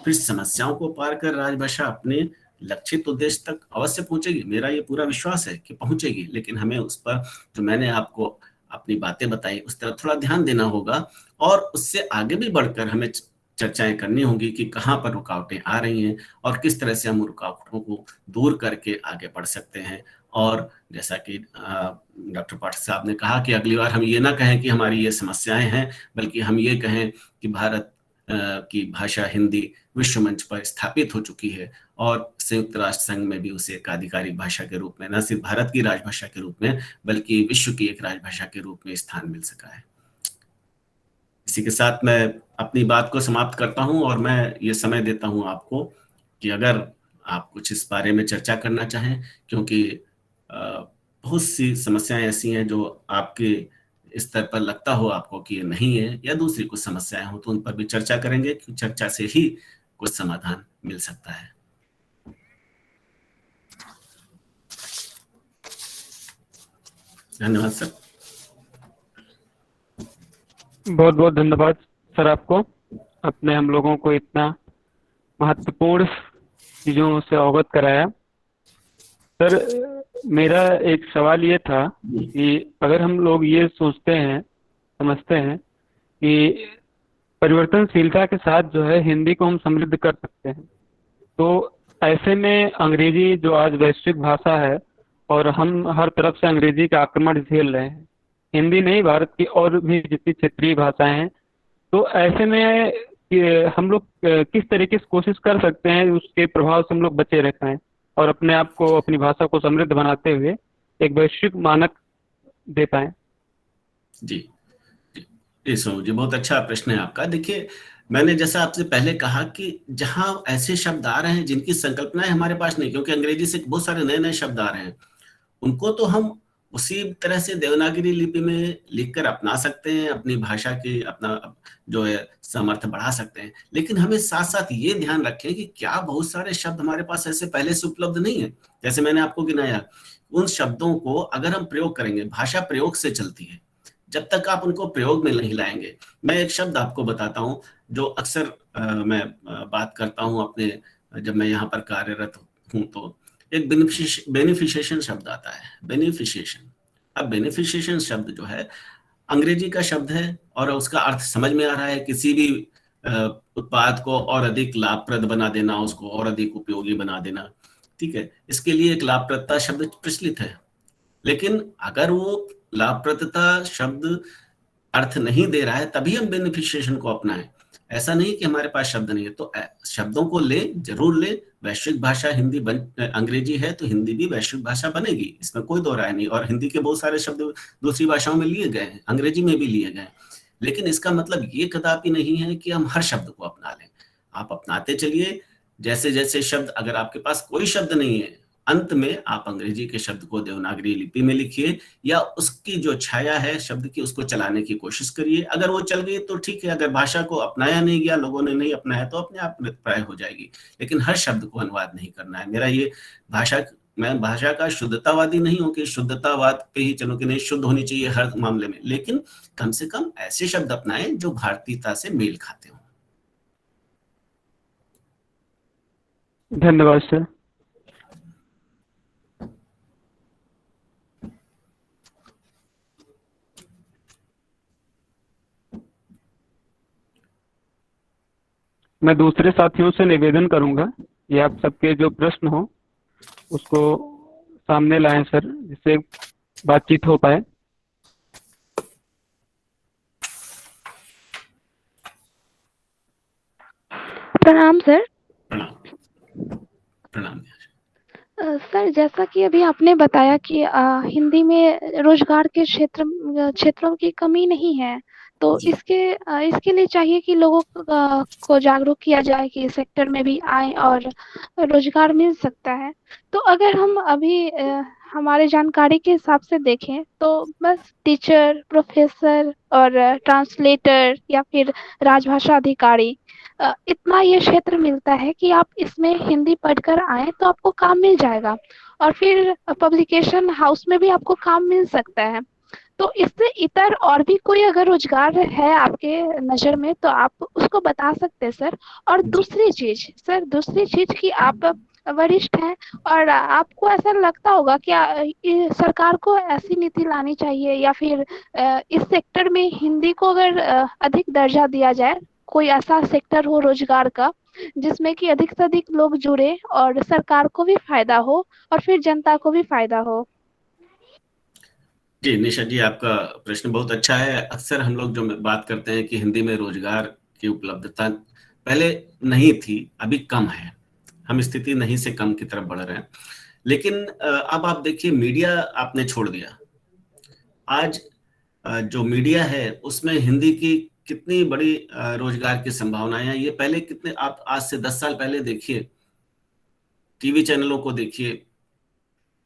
फिर समस्याओं को पार कर राजभाषा अपने लक्षित उद्देश्य तक अवश्य पहुंचेगी, मेरा ये पूरा विश्वास है कि पहुंचेगी। लेकिन हमें उस पर, जो मैंने आपको अपनी बातें बताई, उस तरफ थोड़ा ध्यान देना होगा, और उससे आगे भी बढ़कर हमें चर्चाएं करनी होंगी कि कहाँ पर रुकावटें आ रही हैं और किस तरह से हम रुकावटों को दूर करके आगे बढ़ सकते हैं। और जैसा कि डॉक्टर पाठक साहब ने कहा कि अगली बार हम ये ना कहें कि हमारी ये समस्याएं हैं, बल्कि हम ये कहें कि भारत की भाषा हिंदी विश्व मंच पर स्थापित हो चुकी है, और संयुक्त राष्ट्र संघ में भी उसे एक आधिकारिक भाषा के रूप में, न सिर्फ भारत की राजभाषा के रूप में, बल्कि विश्व की एक राजभाषा के रूप में स्थान मिल सका है। इसी के साथ मैं अपनी बात को समाप्त करता हूं, और मैं ये समय देता हूं आपको कि अगर आप कुछ इस बारे में चर्चा करना चाहें, क्योंकि बहुत सी समस्याएं ऐसी हैं जो आपके स्तर पर लगता हो आपको कि ये नहीं है, या दूसरी कुछ समस्याएं हो, तो उन पर भी चर्चा करेंगे, क्योंकि चर्चा से ही कुछ समाधान मिल सकता है। धन्यवाद सर। बहुत बहुत धन्यवाद सर आपको, अपने हम लोगों को इतना महत्वपूर्ण चीजों से अवगत कराया। सर मेरा एक सवाल ये था कि अगर हम लोग ये सोचते हैं, समझते हैं कि परिवर्तनशीलता के साथ जो है हिंदी को हम समृद्ध कर सकते हैं, तो ऐसे में अंग्रेजी जो आज वैश्विक भाषा है और हम हर तरफ से अंग्रेजी का आक्रमण झेल रहे हैं, हिंदी नहीं भारत की और भी जितनी क्षेत्रीय भाषाएं हैं, तो ऐसे में हम लोग किस तरीके से कोशिश कर सकते हैं उसके प्रभाव से हम लोग बचे रह पाएं और अपने आप को, अपनी भाषा को समृद्ध बनाते हुए एक वैश्विक मानक दे पाएं? जी जी, बहुत अच्छा प्रश्न है आपका। देखिए, मैंने जैसा आपसे पहले कहा कि जहां ऐसे शब्द आ रहे हैं जिनकी संकल्पनाएं हमारे पास नहीं, क्योंकि अंग्रेजी से बहुत सारे नए नए शब्द आ रहे हैं, उनको तो हम उसी तरह से देवनागरी लिपि में लिखकर अपना सकते हैं, अपनी भाषा की अपना जो है सामर्थ्य बढ़ा सकते हैं। लेकिन हमें साथ साथ ये ध्यान रखें कि क्या बहुत सारे शब्द हमारे पास ऐसे पहले से उपलब्ध नहीं है। जैसे मैंने आपको गिनाया, उन शब्दों को अगर हम प्रयोग करेंगे, भाषा प्रयोग से चलती है, जब तक आप उनको प्रयोग में नहीं लाएंगे। मैं एक शब्द आपको बताता हूँ जो अक्सर मैं बात करता हूँ अपने, जब मैं यहाँ पर कार्यरत हूँ तो एक बेनिफिशिएशन शब्द आता है, बेनिफिशिएशन। अब बेनिफिशिएशन शब्द जो है अंग्रेजी का शब्द है और उसका अर्थ समझ में आ रहा है, किसी भी उत्पाद को और अधिक लाभप्रद बना देना, उसको और अधिक उपयोगी बना देना, ठीक है। इसके लिए एक लाभप्रदता शब्द प्रचलित है। लेकिन अगर वो लाभप्रदता शब्द अर्थ नहीं दे रहा है तभी हम बेनिफिशिएशन को अपनाएं। ऐसा नहीं कि हमारे पास शब्द नहीं है, तो शब्दों को ले, जरूर ले। वैश्विक भाषा हिंदी अंग्रेजी है तो हिंदी भी वैश्विक भाषा बनेगी, इसमें कोई दो राय नहीं। और हिंदी के बहुत सारे शब्द दूसरी भाषाओं में लिए गए हैं, अंग्रेजी में भी लिए गए हैं। लेकिन इसका मतलब ये कदापि नहीं है कि हम हर शब्द को अपना लें। आप अपनाते चलिए जैसे जैसे शब्द, अगर आपके पास कोई शब्द नहीं है, अंत में आप अंग्रेजी के शब्द को देवनागरी लिपि में लिखिए या उसकी जो छाया है शब्द की उसको चलाने की कोशिश करिए। अगर वो चल गई तो ठीक है, अगर भाषा को अपनाया नहीं गया, लोगों ने नहीं अपनाया, तो अपने आप मृतप्राय हो जाएगी। लेकिन हर शब्द को अनुवाद नहीं करना है। मेरा ये मैं भाषा का शुद्धतावादी नहीं हूं कि शुद्धतावाद पे ही चलो कि नहीं, शुद्ध होनी चाहिए हर मामले में, लेकिन कम से कम ऐसे शब्द अपनाएं जो भारतीयता से मेल खाते हों। धन्यवाद सर। मैं दूसरे साथियों से निवेदन करूंगा कि आप सबके जो प्रश्न हो उसको सामने लाएं सर, जिससे बातचीत हो पाए। प्रणाम सर। प्रणाम। सर, जैसा कि अभी आपने बताया कि हिंदी में रोजगार के क्षेत्रों की कमी नहीं है, तो इसके लिए चाहिए कि लोगों को जागरूक किया जाए कि इस सेक्टर में भी आए और रोजगार मिल सकता है। तो अगर हम अभी हमारे जानकारी के हिसाब से देखें तो बस टीचर, प्रोफेसर और ट्रांसलेटर या फिर राजभाषा अधिकारी, इतना ये क्षेत्र मिलता है कि आप इसमें हिंदी पढ़कर आए तो आपको काम मिल जाएगा और फिर पब्लिकेशन हाउस में भी आपको काम मिल सकता है। तो इससे इतर और भी कोई अगर रोजगार है आपके नजर में तो आप उसको बता सकते हैं सर। और दूसरी चीज कि आप वरिष्ठ हैं और आपको ऐसा लगता होगा कि सरकार को ऐसी नीति लानी चाहिए या फिर इस सेक्टर में हिंदी को अगर अधिक दर्जा दिया जाए, कोई ऐसा सेक्टर हो रोजगार का जिसमें कि अधिक से अधिक लोग जुड़े और सरकार को भी फायदा हो और फिर जनता को भी फायदा हो। जी निशा जी, आपका प्रश्न बहुत अच्छा है। अक्सर हम लोग जो बात करते हैं कि हिंदी में रोजगार की उपलब्धता पहले नहीं थी, अभी कम है, हम स्थिति नहीं से कम की तरफ बढ़ रहे हैं। लेकिन अब आप देखिए, मीडिया आपने छोड़ दिया, आज जो मीडिया है उसमें हिंदी की कितनी बड़ी रोजगार की संभावनाएं हैं। ये पहले कितने, आप आज से 10 साल पहले देखिए, टीवी चैनलों को देखिए,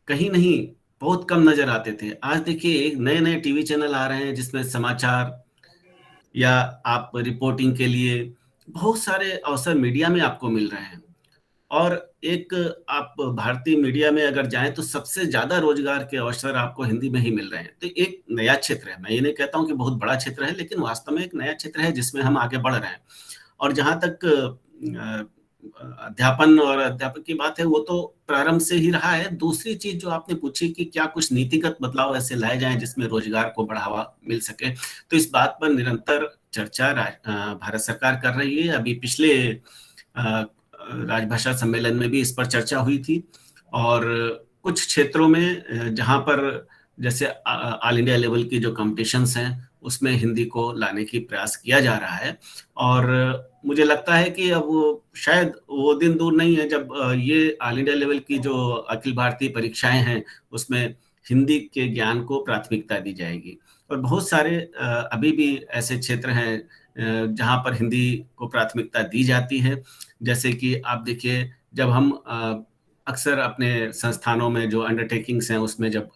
कहीं नहीं, बहुत कम नजर आते थे। आज देखिए एक नए नए टीवी चैनल आ रहे हैं जिसमें समाचार या आप रिपोर्टिंग के लिए बहुत सारे अवसर मीडिया में आपको मिल रहे हैं। और एक आप भारतीय मीडिया में अगर जाएं तो सबसे ज्यादा रोजगार के अवसर आपको हिंदी में ही मिल रहे हैं। तो एक नया क्षेत्र है, मैं ये नहीं कहता हूं कि बहुत बड़ा क्षेत्र है, लेकिन वास्तव में एक नया क्षेत्र है जिसमें हम आगे बढ़ रहे हैं। और जहां तक अध्यापन और अध्यापक की बात है, वो तो प्रारंभ से ही रहा है। दूसरी चीज जो आपने पूछी कि क्या कुछ नीतिगत बदलाव ऐसे लाए जाएं जिसमें रोजगार को बढ़ावा मिल सके, तो इस बात पर निरंतर चर्चा भारत सरकार कर रही है। अभी पिछले राजभाषा सम्मेलन में भी इस पर चर्चा हुई थी। और कुछ क्षेत्रों में जहां पर जैसे ऑल इंडिया लेवल की जो कॉम्पिटिशन्स हैं उसमें हिंदी को लाने की प्रयास किया जा रहा है। और मुझे लगता है कि अब शायद वो दिन दूर नहीं है जब ये ऑल इंडिया लेवल की जो अखिल भारतीय परीक्षाएं हैं उसमें हिंदी के ज्ञान को प्राथमिकता दी जाएगी। और बहुत सारे अभी भी ऐसे क्षेत्र हैं जहां पर हिंदी को प्राथमिकता दी जाती है। जैसे कि आप देखिए, जब हम अक्सर अपने संस्थानों में जो अंडरटेकिंग्स हैं उसमें जब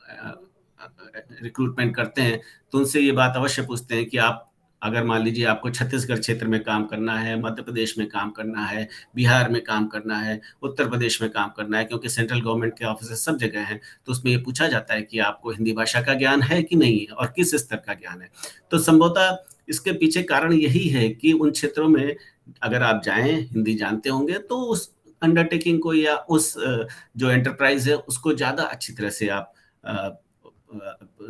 रिक्रूटमेंट करते हैं तो उनसे ये बात अवश्य पूछते हैं कि आप अगर मान लीजिए आपको छत्तीसगढ़ क्षेत्र में काम करना है, मध्य प्रदेश में काम करना है, बिहार में काम करना है, उत्तर प्रदेश में काम करना है, क्योंकि सेंट्रल गवर्नमेंट के ऑफिस सब जगह हैं, तो उसमें ये पूछा जाता है कि आपको हिंदी भाषा का ज्ञान है कि नहीं है और किस स्तर का ज्ञान है। तो संभवतः इसके पीछे कारण यही है कि उन क्षेत्रों में अगर आप जाएं, हिंदी जानते होंगे तो उस अंडरटेकिंग को या उस जो एंटरप्राइज है उसको ज्यादा अच्छी तरह से आप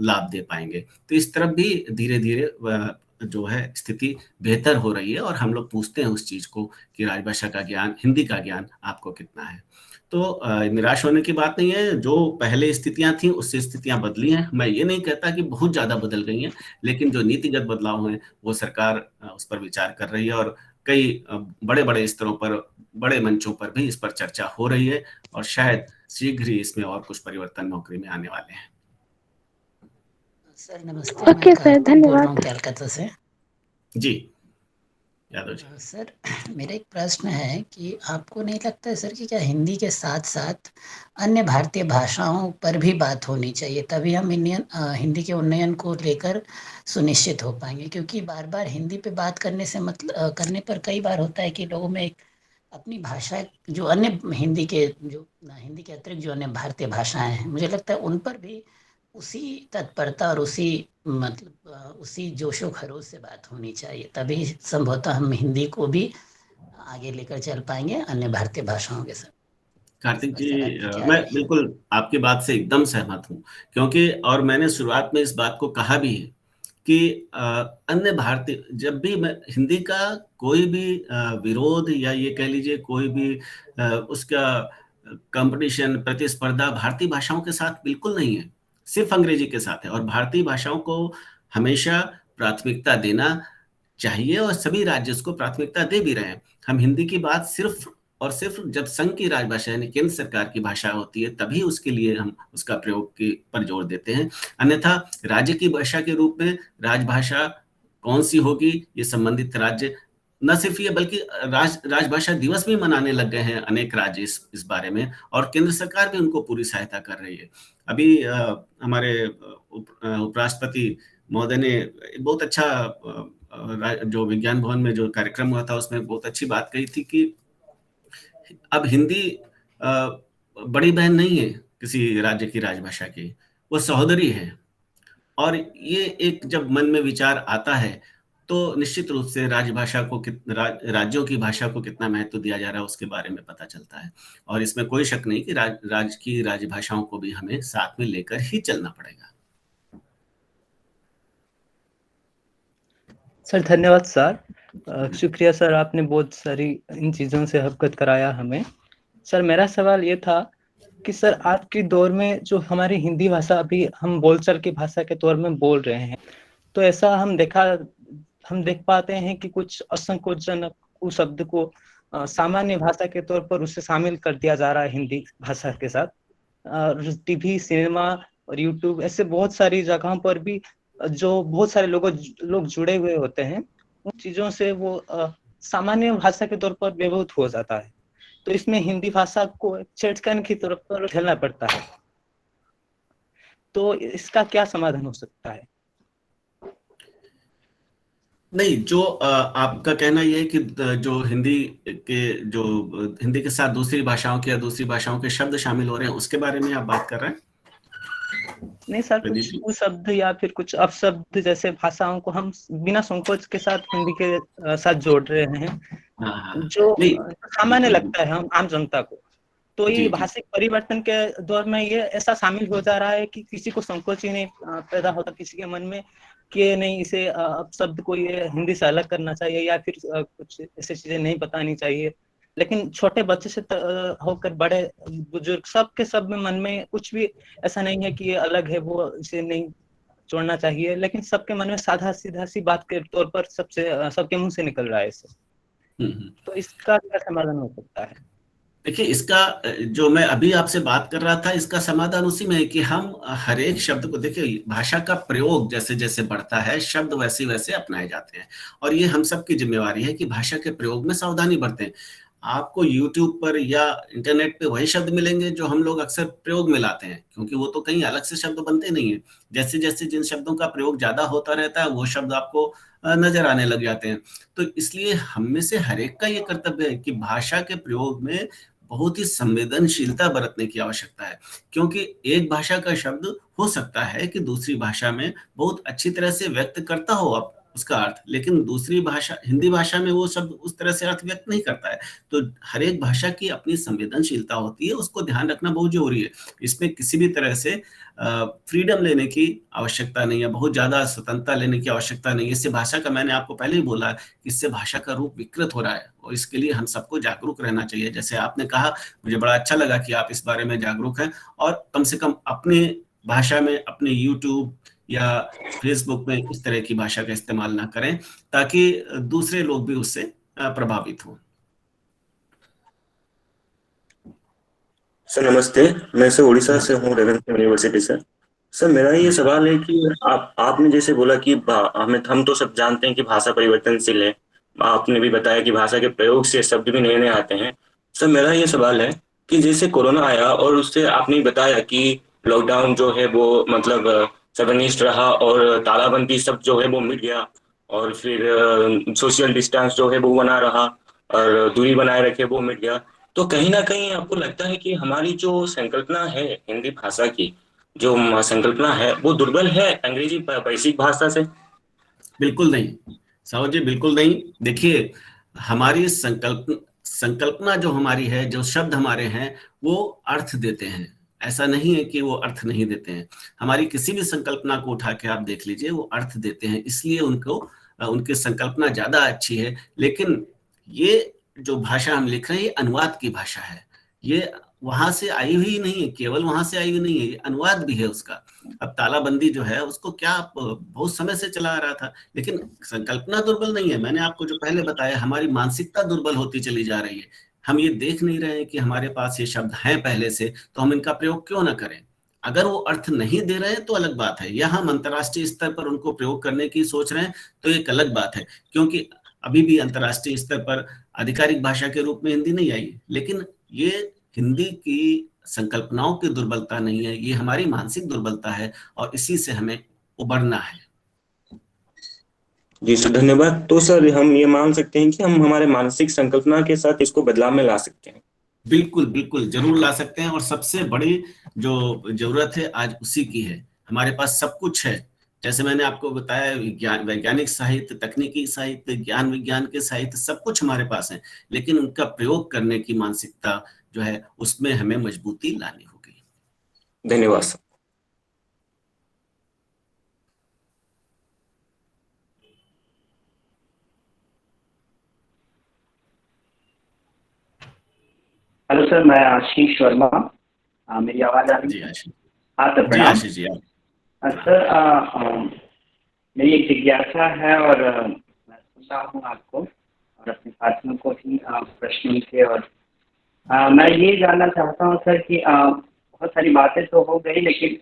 लाभ दे पाएंगे। तो इस तरफ भी धीरे धीरे जो है स्थिति बेहतर हो रही है और हम लोग पूछते हैं उस चीज को कि राजभाषा का ज्ञान, हिंदी का ज्ञान आपको कितना है। तो निराश होने की बात नहीं है, जो पहले स्थितियां थी उससे स्थितियां बदली हैं। मैं ये नहीं कहता कि बहुत ज्यादा बदल गई हैं, लेकिन जो नीतिगत बदलाव हैं वो सरकार उस पर विचार कर रही है और कई बड़े बड़े स्तरों पर, बड़े मंचों पर भी इस पर चर्चा हो रही है और शायद शीघ्र ही इसमें और कुछ परिवर्तन नौकरी में आने वाले हैं। सर नमस्ते। ओके मैं सर, कार्तिक बोल रहा हूँ धन्यवाद। कलकत्ता से। जी यादव जी। सर मेरा एक प्रश्न है कि आपको नहीं लगता है सर कि क्या हिंदी के साथ साथ अन्य भारतीय भाषाओं पर भी बात होनी चाहिए, तभी हम हिंदी के उन्नयन को लेकर सुनिश्चित हो पाएंगे? क्योंकि बार बार हिंदी पे बात करने से करने पर कई बार होता है कि लोगों में एक अपनी भाषा, जो अन्य हिंदी के अतिरिक्त जो अन्य भारतीय भाषाएं हैं, मुझे लगता है उन पर भी उसी तत्परता और उसी जोशो खरोश से बात होनी चाहिए, तभी संभवतः हम हिंदी को भी आगे लेकर चल पाएंगे अन्य भारतीय भाषाओं के साथ। कार्तिक जी, क्या मैं राय है? बिल्कुल आपकी बात से एकदम सहमत हूँ, क्योंकि और मैंने शुरुआत में इस बात को कहा भी है कि अन्य भारतीय, जब भी मैं हिंदी का कोई भी विरोध या ये कह लीजिए कोई भी उसका कंपटीशन, प्रतिस्पर्धा भारतीय भाषाओं के साथ बिल्कुल नहीं है, सिर्फ अंग्रेजी के साथ है। और भारतीय भाषाओं को हमेशा प्राथमिकता देना चाहिए और सभी राज्य उसको प्राथमिकता दे भी रहे हैं। हम हिंदी की बात सिर्फ और सिर्फ जब संघ की राजभाषा यानी केंद्र सरकार की भाषा होती है तभी उसके लिए हम उसका प्रयोग पर जोर देते हैं। अन्यथा राज्य की भाषा के रूप में राजभाषा कौन सी होगी, ये संबंधित राज्य, न सिर्फ ये बल्कि राजभाषा दिवस भी मनाने लग गए हैं अनेक राज्य इस बारे में, और केंद्र सरकार भी उनको पूरी सहायता कर रही है। अभी हमारे उपराष्ट्रपति महोदय ने बहुत अच्छा जो विज्ञान भवन में जो कार्यक्रम हुआ था उसमें बहुत अच्छी बात कही थी कि अब हिंदी बड़ी बहन नहीं है किसी राज्य की राजभाषा की, वो सहोदरी है। और ये एक जब मन में विचार आता है तो निश्चित रूप से राजभाषा को राज्यों की भाषा को कितना महत्व दिया जा रहा है उसके बारे में पता चलता है। और इसमें कोई शक नहीं कि राज्य की राजभाषाओं को भी हमें साथ में लेकर ही चलना पड़ेगा। सर धन्यवाद सर, शुक्रिया सर, आपने बहुत सारी इन चीज़ों से अवगत कराया हमें। सर मेरा सवाल ये था कि सर आज के दौर में जो हमारी हिंदी भाषा अभी हम बोलचाल की भाषा के तौर में बोल रहे हैं, तो ऐसा हम देख पाते हैं कि कुछ असंकोचजनक उस शब्द को सामान्य भाषा के तौर पर उसे शामिल कर दिया जा रहा है हिंदी भाषा के साथ। टीवी, सिनेमा और यूट्यूब ऐसे बहुत सारी जगहों पर भी जो बहुत सारे लोग जुड़े हुए होते हैं, उन चीजों से वो सामान्य भाषा के तौर पर व्यवहृत हो जाता है। तो इसमें हिंदी भाषा को छेड़छाड़ की तरफ पर झेलना पड़ता है। तो इसका क्या समाधान हो सकता है? नहीं, जो आपका कहना यह है कि जो हिंदी के साथ दूसरी भाषाओं के या दूसरी भाषाओं के शब्द शामिल हो रहे हैं उसके बारे में आप बात कर रहे हैं? नहीं सर, कुछ शब्द या फिर कुछ अपशब्द जैसे भाषाओं को हम बिना संकोच के साथ हिंदी के साथ जोड़ रहे हैं, जो सामान्य लगता है हम आम जनता को। तो ये भाषिक परिवर्तन के दौर में ये ऐसा शामिल हो जा रहा है कि किसी को संकोच ही नहीं पैदा होता किसी के मन में कि नहीं, इसे अपशब्द को ये हिंदी से अलग करना चाहिए या फिर कुछ ऐसी चीजें नहीं बतानी चाहिए। लेकिन छोटे बच्चे से होकर बड़े बुजुर्ग सब में मन में कुछ भी ऐसा नहीं है कि ये अलग है, वो इसे नहीं जोड़ना चाहिए, लेकिन सबके मन में साधा सीधा सी बात के तौर पर सबके मुंह से निकल रहा है इसे। तो इसका क्या समाधान हो सकता है? देखिए, इसका जो मैं अभी आपसे बात कर रहा था इसका समाधान उसी में है कि हम हर एक शब्द को, देखिए भाषा का प्रयोग जैसे जैसे बढ़ता है शब्द वैसे वैसे अपनाए जाते हैं और ये हम सबकी जिम्मेवारी है कि भाषा के प्रयोग में सावधानी बरतें। आपको YouTube पर या इंटरनेट पे वही शब्द मिलेंगे जो हम लोग अक्सर प्रयोग में लाते हैं, क्योंकि वो तो कहीं अलग से शब्द बनते नहीं है। जैसे जैसे जिन शब्दों का प्रयोग ज्यादा होता रहता है वो शब्द आपको नजर आने लग जाते हैं। तो इसलिए हम में से हर एक का ये कर्तव्य है कि भाषा के प्रयोग में बहुत ही संवेदनशीलता बरतने की आवश्यकता है, क्योंकि एक भाषा का शब्द हो सकता है कि दूसरी भाषा में बहुत अच्छी तरह से व्यक्त करता हो अब उसका अर्थ, लेकिन दूसरी भाषा हिंदी भाषा में वो शब्द उस तरह से अर्थ व्यक्त नहीं करता है। तो हर एक भाषा की अपनी संवेदनशीलता होती है, उसको ध्यान रखना बहुत जरूरी है। इसमें किसी भी तरह से फ्रीडम लेने की आवश्यकता नहीं है, बहुत ज्यादा स्वतंत्रता लेने की आवश्यकता नहीं है। इससे भाषा का, मैंने आपको पहले ही बोला है, इससे भाषा का रूप विकृत हो रहा है और इसके लिए हम सबको जागरूक रहना चाहिए। जैसे आपने कहा, मुझे बड़ा अच्छा लगा कि आप इस बारे में जागरूक हैं और कम से कम अपने भाषा में अपने YouTube या फेसबुक में इस तरह की भाषा का इस्तेमाल ना करें, ताकि दूसरे लोग भी उससे प्रभावित हों। सर नमस्ते, मैं सर उड़ीसा से हूँ, रेवेन्यू यूनिवर्सिटी से। सर मेरा ये सवाल है कि आपने जैसे बोला कि हम तो सब जानते हैं कि भाषा परिवर्तनशील है। आपने भी बताया कि भाषा के प्रयोग से शब्द भी नए नए आते हैं। सर मेरा ये सवाल है कि जैसे कोरोना आया और उससे आपने बताया कि लॉकडाउन जो है वो मतलब सर्वनिष्ठ रहा और तालाबंदी सब जो है वो मिट गया, और फिर सोशल डिस्टेंस जो है वो बना रहा और दूरी बनाए रखे वो मिट गया। तो कहीं ना कहीं आपको लगता है कि हमारी जो संकल्पना है हिंदी भाषा की, जो संकल्पना है वो दुर्बल है अंग्रेजी वैश्विक भाषा से? बिल्कुल नहीं साहब जी, बिल्कुल नहीं। देखिए, हमारी संकल्पना जो हमारी है, जो शब्द हमारे हैं, वो अर्थ देते हैं। ऐसा नहीं है कि वो अर्थ नहीं देते हैं। हमारी किसी भी संकल्पना को उठा के आप देख लीजिए, वो अर्थ देते हैं, इसलिए उनको उनकी संकल्पना ज्यादा अच्छी है। लेकिन ये जो भाषा हम लिख रहे हैं, ये अनुवाद की भाषा है। ये वहां से आई हुई नहीं है, केवल वहां से आई हुई नहीं है, ये अनुवाद भी है उसका। अब तालाबंदी जो है उसको क्या बहुत समय से चला आ रहा था, लेकिन संकल्पना दुर्बल नहीं है। मैंने आपको जो पहले बताया, हमारी मानसिकता दुर्बल होती चली जा रही है। हम ये देख नहीं रहे हैं कि हमारे पास ये शब्द हैं पहले से, तो हम इनका प्रयोग क्यों ना करें। अगर वो अर्थ नहीं दे रहे हैं तो अलग बात है, या हम अंतर्राष्ट्रीय स्तर पर उनको प्रयोग करने की सोच रहे हैं तो एक अलग बात है, क्योंकि अभी भी अंतर्राष्ट्रीय स्तर पर आधिकारिक भाषा के रूप में हिंदी नहीं आई। लेकिन ये हिंदी की संकल्पनाओं की दुर्बलता नहीं है, ये हमारी मानसिक दुर्बलता है और इसी से हमें उबरना है। जी सर, धन्यवाद। तो सर हम ये मान सकते हैं कि हम हमारे मानसिक संकल्पना के साथ इसको बदलाव में ला सकते हैं? बिल्कुल बिल्कुल, जरूर ला सकते हैं। और सबसे बड़ी जो जरूरत है आज उसी की है। हमारे पास सब कुछ है, जैसे मैंने आपको बताया, वैज्ञानिक साहित्य, तकनीकी साहित्य, ज्ञान विज्ञान के साहित्य, सब कुछ हमारे पास है, लेकिन उनका प्रयोग करने की मानसिकता जो है उसमें हमें मजबूती लानी होगी। धन्यवाद सर। हेलो सर, मैं आशीष वर्मा। मेरी आवाज आ रही जी है? आशीष हाँ सर, जी, प्रणाम। आशीष जी सर, मेरी एक जिज्ञासा है और मैं पूछता हूँ आपको और अपने साथियों को भी प्रश्न के। और मैं ये जानना चाहता हूँ सर कि बहुत सारी बातें तो हो गई, लेकिन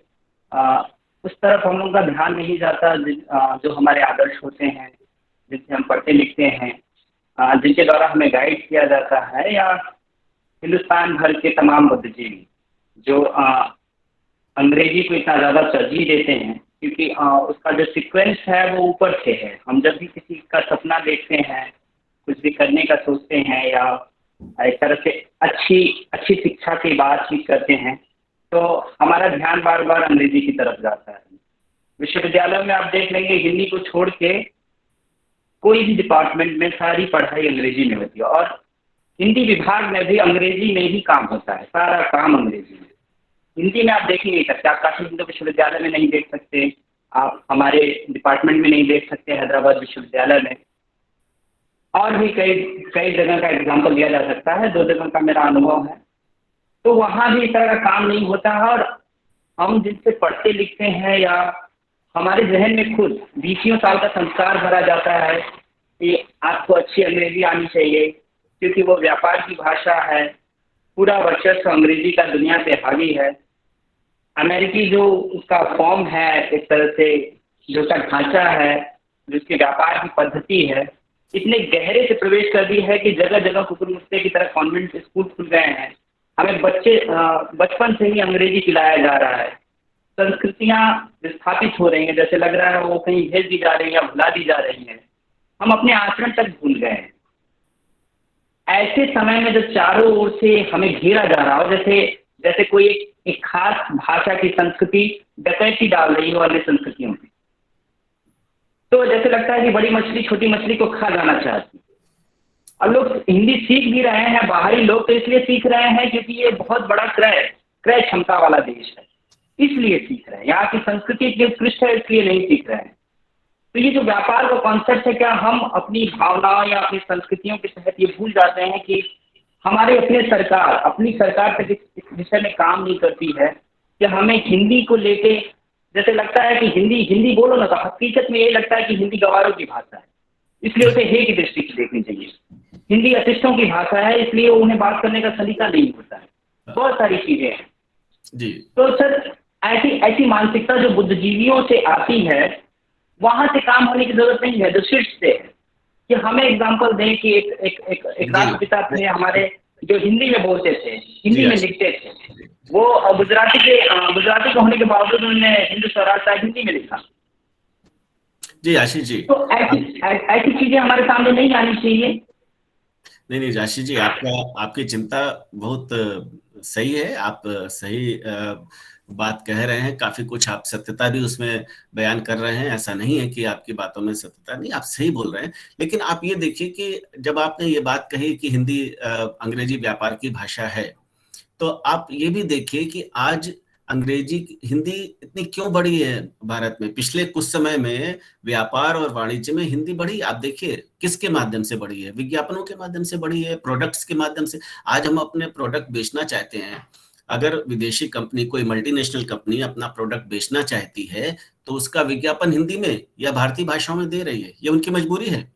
उस तरफ हम लोग का ध्यान नहीं जाता जो हमारे आदर्श होते हैं, जिनसे हम पढ़ते लिखते हैं, जिनके द्वारा हमें गाइड किया जाता है, या हिंदुस्तान भर के तमाम बुद्धिजीवी जो अंग्रेजी को इतना ज़्यादा तरजीह देते हैं, क्योंकि उसका जो सीक्वेंस है वो ऊपर से है। हम जब भी किसी का सपना देखते हैं, कुछ भी करने का सोचते हैं, या एक तरह से अच्छी शिक्षा की बातचीत करते हैं, तो हमारा ध्यान बार बार अंग्रेजी की तरफ जाता है। विश्वविद्यालय में आप देख लेंगे, हिंदी को छोड़ के कोई भी डिपार्टमेंट में सारी पढ़ाई अंग्रेजी में होती है, और हिंदी विभाग में भी अंग्रेजी में ही काम होता है, सारा काम अंग्रेजी में। हिंदी में आप देख ही नहीं सकते। आप काशी हिंदू विश्वविद्यालय में नहीं देख सकते, आप हमारे डिपार्टमेंट में नहीं देख सकते, हैदराबाद विश्वविद्यालय में, और भी कई जगह का एग्जाम्पल दिया जा सकता है। 2 जगह का मेरा अनुभव है, तो वहाँ भी इस तरह का काम नहीं होता है। और हम जिनसे पढ़ते लिखते हैं, या हमारे जहन में खुद 20 साल का संस्कार भरा जाता है कि आपको अच्छी अंग्रेजी आनी चाहिए, क्योंकि वो व्यापार की भाषा है, पूरा वर्चस्व अंग्रेजी का दुनिया पे हावी है। अमेरिकी जो उसका फॉर्म है, एक तरह से जो उसका ढांचा है, जो उसके व्यापार की पद्धति है, इतने गहरे से प्रवेश कर दी है कि जगह जगह कुकुरमुत्ते की तरह कॉन्वेंट स्कूल खुल गए हैं। हमें बचपन से ही अंग्रेजी खिलाया जा रहा है। संस्कृतियां विस्थापित हो रही हैं, जैसे लग रहा है वो कहीं भेज दी जा रही है या भुला दी जा रही हैं। हम अपने आचरण तक भूल गए हैं। ऐसे समय में जब चारों ओर से हमें घेरा जा रहा हो, जैसे कोई एक खास भाषा की संस्कृति डकैती डाल रही हो अन्य संस्कृतियों में, तो जैसे लगता है कि बड़ी मछली छोटी मछली को खा जाना चाहती है। और लोग हिंदी सीख भी रहे हैं, बाहरी लोग तो इसलिए सीख रहे हैं क्योंकि ये बहुत बड़ा क्रय क्षमता वाला देश है, इसलिए सीख रहे हैं। यहाँ की संस्कृति इतनी उत्कृष्ट है इसलिए नहीं सीख रहे हैं। तो ये जो व्यापार का कॉन्सेप्ट है, क्या हम अपनी भावनाओं या अपनी संस्कृतियों के तहत ये भूल जाते हैं कि हमारे अपनी सरकार तक इस विषय में काम नहीं करती है कि हमें हिंदी को लेके, जैसे लगता है कि हिंदी बोलो ना, तो हकीकत में ये लगता है कि हिंदी गवारों की भाषा है, इसलिए उसे हे की दृष्टि से देखनी चाहिए। हिंदी अशिष्टों की भाषा है, इसलिए उन्हें बात करने का सलीका नहीं होता है। बहुत सारी चीजें हैं जी। तो सर ऐसी मानसिकता जो बुद्धिजीवियों से आती है, वहां से काम होने की जरूरत नहीं है, जो शीर्ष से है। कि हमें एग्जांपल दें कि एक राष्ट्रपिता थे हमारे, जो हिंदी में बोलते थे, हिंदी में लिखते थे, वो गुजराती के होने के बावजूद उन्होंने हिंदू स्वराज साहिब हिंदी में लिखा। जी आशीष जी, तो ऐसी चीजें हमारे सामने नहीं आनी चाहिए। नहीं आशीष जी, आपकी चिंता बहुत सही है। आप सही बात कह रहे हैं। काफी कुछ आप सत्यता भी उसमें बयान कर रहे हैं। ऐसा नहीं है कि आपकी बातों में सत्यता नहीं, आप सही बोल रहे हैं। लेकिन आप ये देखिए कि जब आपने ये बात कही कि हिंदी अंग्रेजी व्यापार की भाषा है, तो आप ये भी देखिए कि आज हिंदी इतनी क्यों बढ़ी है भारत में। पिछले कुछ समय में व्यापार और वाणिज्य में हिंदी बढ़ी। आप देखिए किसके माध्यम से बढ़ी है, विज्ञापनों के माध्यम से बढ़ी है, प्रोडक्ट्स के माध्यम से। आज हम अपने प्रोडक्ट बेचना चाहते हैं, अगर विदेशी कंपनी, कोई मल्टीनेशनल कंपनी अपना प्रोडक्ट बेचना चाहती है तो उसका विज्ञापन हिंदी में या भारतीय भाषाओं में दे रही है, ये उनकी मजबूरी है।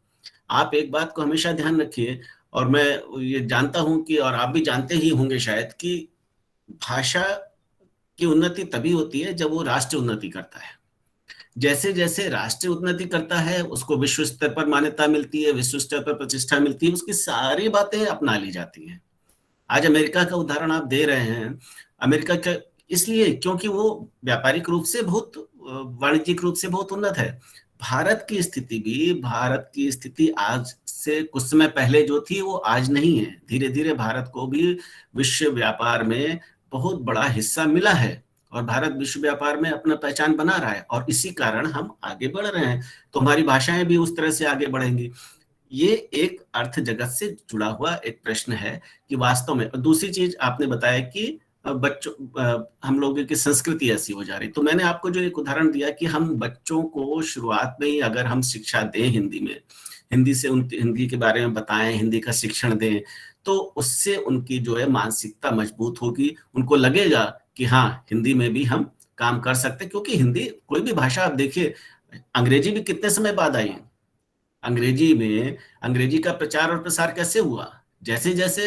आप एक बात को हमेशा ध्यान रखिए, और मैं ये जानता हूं कि, और आप भी जानते ही होंगे शायद, कि भाषा की उन्नति तभी होती है जब वो राष्ट्र उन्नति करता है। जैसे जैसे राष्ट्र उन्नति करता है, उसको विश्व स्तर पर मान्यता मिलती है, विश्व स्तर पर प्रतिष्ठा मिलती है, उसकी सारी बातें अपना ली जाती हैं। आज अमेरिका का उदाहरण आप दे रहे हैं। अमेरिका का इसलिए क्योंकि वो व्यापारिक रूप से बहुत, वाणिज्यिक रूप से बहुत उन्नत है। भारत की स्थिति आज से कुछ समय पहले जो थी वो आज नहीं है। धीरे धीरे भारत को भी विश्व व्यापार में बहुत बड़ा हिस्सा मिला है और भारत विश्व व्यापार में अपना पहचान बना रहा है, और इसी कारण हम आगे बढ़ रहे हैं। तो हमारी भाषाएं भी उस तरह से आगे बढ़ेंगी। ये एक अर्थ जगत से जुड़ा हुआ एक प्रश्न है कि वास्तव में। दूसरी चीज आपने बताया कि हम लोगों की संस्कृति ऐसी हो जा रही। तो मैंने आपको जो एक उदाहरण दिया कि हम बच्चों को शुरुआत में ही अगर हम शिक्षा दें हिंदी में, हिंदी के बारे में बताएं, हिंदी का शिक्षण दें, तो उससे उनकी जो है मानसिकता मजबूत होगी। उनको लगेगा कि हाँ, हिंदी में भी हम काम कर सकते हैं। क्योंकि हिंदी, कोई भी भाषा आप देखिए, अंग्रेजी भी कितने समय बाद आई है। अंग्रेजी का प्रचार और प्रसार कैसे हुआ? जैसे जैसे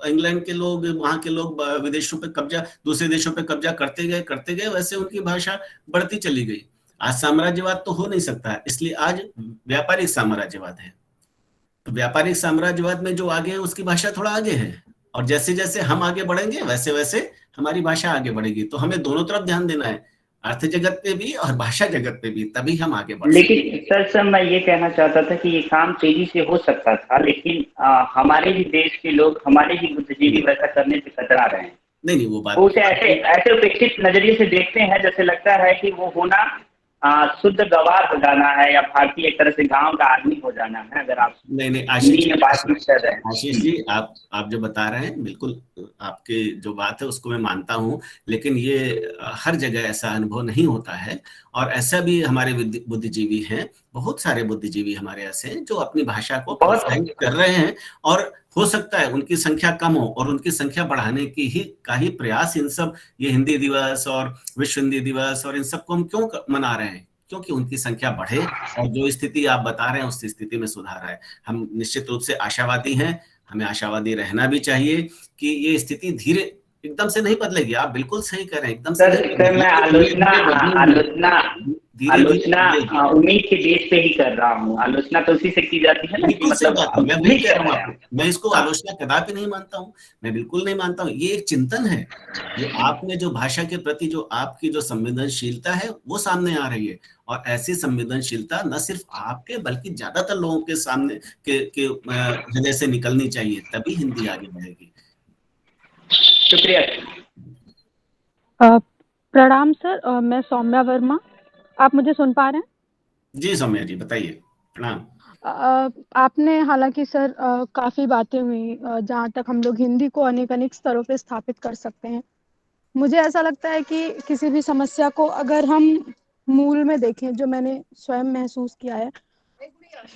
इंग्लैंड के लोग, वहां के लोग विदेशों पे कब्जा, दूसरे देशों पे कब्जा करते गए, वैसे उनकी भाषा बढ़ती चली गई। आज साम्राज्यवाद तो हो नहीं सकता है, इसलिए आज व्यापारिक साम्राज्यवाद है। तो व्यापारिक साम्राज्यवाद में जो आगे है उसकी भाषा थोड़ा आगे है, और जैसे जैसे हम आगे बढ़ेंगे वैसे वैसे हमारी भाषा आगे बढ़ेगी। तो हमें दोनों तरफ ध्यान देना है, अर्थ जगत पे भी और भाषा जगत पे भी, तभी हम आगे बढ़ सकते हैं। लेकिन सर मैं ये कहना चाहता था कि ये काम तेजी से हो सकता था, लेकिन हमारे ही देश के लोग, हमारे ही बुद्धिजीवी वैसा करने से कतरा रहे हैं। नहीं वो बात, उसे ऐसे उपेक्षित नजरिए से देखते हैं, जैसे लगता है कि वो होना शुद्ध गवार हो जाना है, या भारतीय एक तरह से गांव का आदमी हो जाना है। अगर आप नहीं आशीष जी, आप जो बता रहे हैं, बिल्कुल आपकी जो बात है उसको मैं मानता हूं, लेकिन ये हर जगह ऐसा अनुभव नहीं होता है। और ऐसा भी हमारे बुद्धिजीवी हैं, बहुत सारे बुद्धिजीवी हमारे ऐसे हैं जो अपनी भाषा को प्रोत्साहित कर रहे हैं, और हो सकता है उनकी संख्या कम हो, और उनकी संख्या बढ़ाने का ही प्रयास इन सब, ये हिंदी दिवस और विश्व हिंदी दिवस और इन सबको हम क्यों मना रहे हैं? क्योंकि उनकी संख्या बढ़े, और जो स्थिति आप बता रहे हैं उस स्थिति में सुधार है। हम निश्चित रूप से आशावादी हैं, हमें आशावादी रहना भी चाहिए कि ये स्थिति धीरे, एकदम से नहीं बदलेगी। आप बिल्कुल सही कह रहे हैं, एकदम से सर मैं धीरे आलोचना उम्मीद के बेस पे ही कर रहा हूँ। आलोचना तो उसी से की जाती है ना, बिल्कुल सही बात है। मैं वही उम्मीद कह कर रहा हूँ रहा है। आपको, मैं इसको आलोचना कदापि नहीं मानता हूँ, मैं बिल्कुल नहीं मानता हूँ। ये एक चिंतन है, ये आपने जो भाषा के प्रति जो आपकी जो संवेदनशीलता है वो सामने आ रही है। और ऐसी संवेदनशीलता न सिर्फ आपके बल्कि ज्यादातर लोगों के सामने के हृदय से निकलनी चाहिए, तभी हिंदी आगे बढ़ेगी। शुक्रिया। प्रणाम सर, मैं सौम्या वर्मा। आप मुझे सुन पा रहे हैं? जी सौम्या जी बताइए। प्रणाम। आपने हालांकि सर काफी बातें हुई जहाँ तक हम लोग हिंदी को अनेक अनेक स्तरों पे स्थापित कर सकते हैं। मुझे ऐसा लगता है कि किसी भी समस्या को अगर हम मूल में देखें, जो मैंने स्वयं महसूस किया है,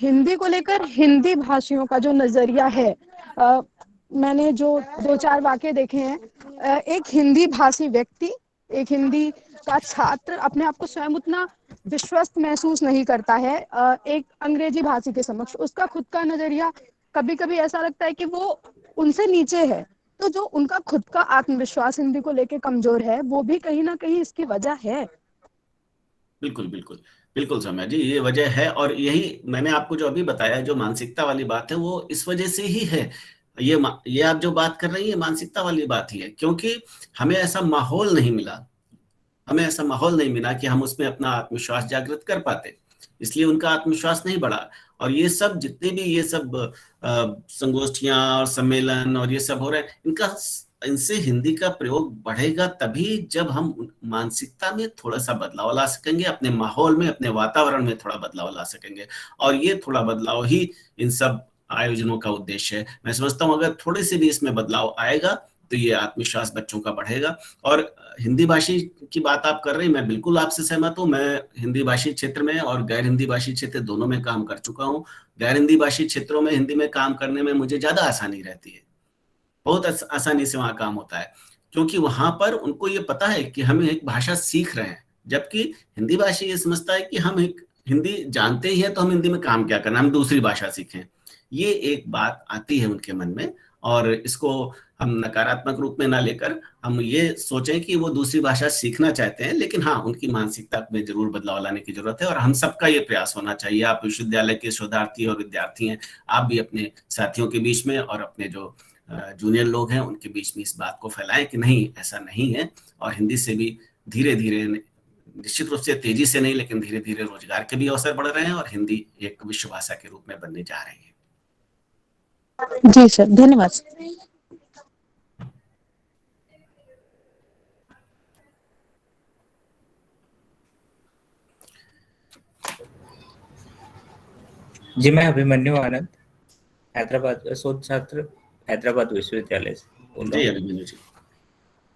हिंदी को लेकर हिंदी भाषियों का जो नजरिया है, मैंने जो 2-4 वाक्य देखे हैं, एक हिंदी भाषी व्यक्ति, एक हिंदी का छात्र अपने आप को स्वयं उतना विश्वस्त महसूस नहीं करता है एक अंग्रेजी भाषी के समक्ष। उसका खुद का नजरिया कभी कभी ऐसा लगता है कि वो उनसे नीचे है। तो जो उनका खुद का आत्मविश्वास हिंदी को लेकर कमजोर है, वो भी कहीं ना कहीं इसकी वजह है। बिल्कुल बिल्कुल बिल्कुल सौम्या जी, ये वजह है। और यही मैंने आपको जो अभी बताया, जो मानसिकता वाली बात है, वो इस वजह से ही है। ये आप जो बात कर रही है मानसिकता वाली बात ही है, क्योंकि हमें ऐसा माहौल नहीं मिला, हमें ऐसा माहौल नहीं मिला कि हम उसमें अपना आत्मविश्वास जागृत कर पाते, इसलिए उनका आत्मविश्वास नहीं बढ़ा। और ये सब जितने भी ये सब संगोष्ठियां और सम्मेलन और ये सब हो रहे हैं, इनसे हिंदी का प्रयोग बढ़ेगा तभी जब हम मानसिकता में थोड़ा सा बदलाव ला सकेंगे, अपने माहौल में, अपने वातावरण में थोड़ा बदलाव ला सकेंगे। और ये थोड़ा बदलाव ही इन सब आयोजनों का उद्देश्य है। मैं समझता हूँ अगर थोड़े से भी इसमें बदलाव आएगा तो ये आत्मविश्वास बच्चों का बढ़ेगा। और हिंदी भाषी की बात आप कर रहे हैं, मैं बिल्कुल आपसे सहमत हूँ। मैं हिंदी भाषी क्षेत्र में और गैर हिंदी भाषी क्षेत्र दोनों में काम कर चुका हूँ। गैर हिंदी भाषी क्षेत्रों में हिंदी में काम करने में मुझे ज्यादा आसानी रहती है, बहुत आसानी से वहां काम होता है, क्योंकि वहां पर उनको ये पता है कि हम एक भाषा सीख रहे हैं। जबकि हिंदी भाषी ये समझता है कि हम एक हिंदी जानते ही है तो हम हिंदी में काम क्या करना, हम दूसरी भाषा सीखें। ये एक बात आती है उनके मन में, और इसको हम नकारात्मक रूप में ना लेकर हम ये सोचें कि वो दूसरी भाषा सीखना चाहते हैं, लेकिन हाँ, उनकी मानसिकता में जरूर बदलाव लाने की जरूरत है। और हम सबका ये प्रयास होना चाहिए। आप विश्वविद्यालय के शोधार्थी और विद्यार्थी हैं, आप भी अपने साथियों के बीच में और अपने जो जूनियर लोग हैं उनके बीच में इस बात को फैलाएं कि नहीं, ऐसा नहीं है। और हिंदी से भी धीरे धीरे, निश्चित रूप से तेजी से नहीं, लेकिन धीरे धीरे रोजगार के भी अवसर बढ़ रहे हैं और हिंदी एक विश्व भाषा के रूप में बनने जा रही है। जी सर, धन्यवाद। जी, मैं अभिमन्यु आनंद, हैदराबाद शोध छात्र, हैदराबाद विश्वविद्यालय से बोल रहा जी हूँ। अभिमन्यु जी,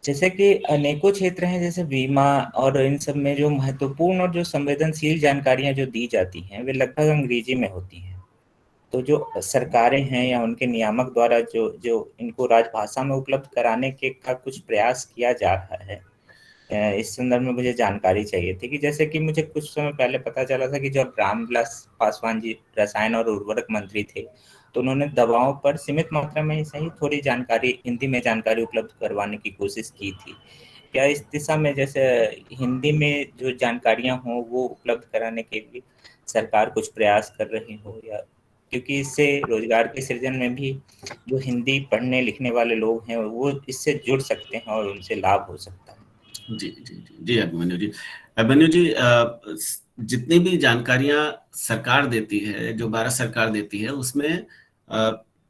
जैसे कि अनेकों क्षेत्र हैं, जैसे बीमा और इन सब में जो महत्वपूर्ण और जो संवेदनशील जानकारियां जो दी जाती हैं वे लगभग अंग्रेजी में होती हैं। तो जो सरकारें हैं या उनके नियामक द्वारा जो जो इनको राजभाषा में उपलब्ध कराने के का कुछ प्रयास किया जा रहा है, इस संदर्भ में मुझे जानकारी चाहिए थी। कि जैसे कि मुझे कुछ समय पहले पता चला था कि जब रामविलास पासवान जी रसायन और उर्वरक मंत्री थे, तो उन्होंने दवाओं पर सीमित मात्रा में ही सही थोड़ी जानकारी, हिंदी में जानकारी उपलब्ध करवाने की कोशिश की थी। क्या इस दिशा में जैसे हिंदी में जो जानकारियां हों वो उपलब्ध कराने के लिए सरकार कुछ प्रयास कर रही हो, या क्योंकि इससे रोजगार के सृजन में भी जो हिंदी पढ़ने लिखने वाले लोग हैं वो इससे जुड़ सकते हैं और उनसे लाभ हो सकता है। जी जी जी जी अभिमन्यु जी, अभिमन्यु जी, जितनी भी जानकारियां सरकार देती है, जो भारत सरकार देती है, उसमें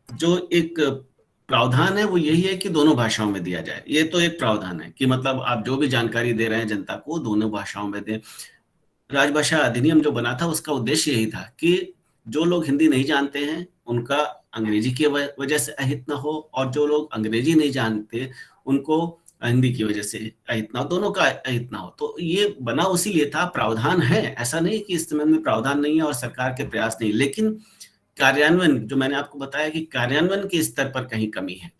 जो एक प्रावधान है वो यही है कि दोनों भाषाओं में दिया जाए। ये तो एक प्रावधान है कि मतलब आप जो भी जानकारी दे रहे हैं जनता को, दोनों भाषाओं में दें। राजभाषा अधिनियम जो बना था उसका उद्देश्य यही था कि जो लोग हिंदी नहीं जानते हैं उनका अंग्रेजी की वजह से अहित न हो, और जो लोग अंग्रेजी नहीं जानते उनको हिंदी की वजह से अहित ना हो, दोनों का अहित ना हो। तो ये बना उसी लिए था, प्रावधान है, ऐसा नहीं कि इस समय में प्रावधान नहीं है और सरकार के प्रयास नहीं, लेकिन कार्यान्वयन, जो मैंने आपको बताया कि कार्यान्वयन के स्तर पर कहीं कमी है।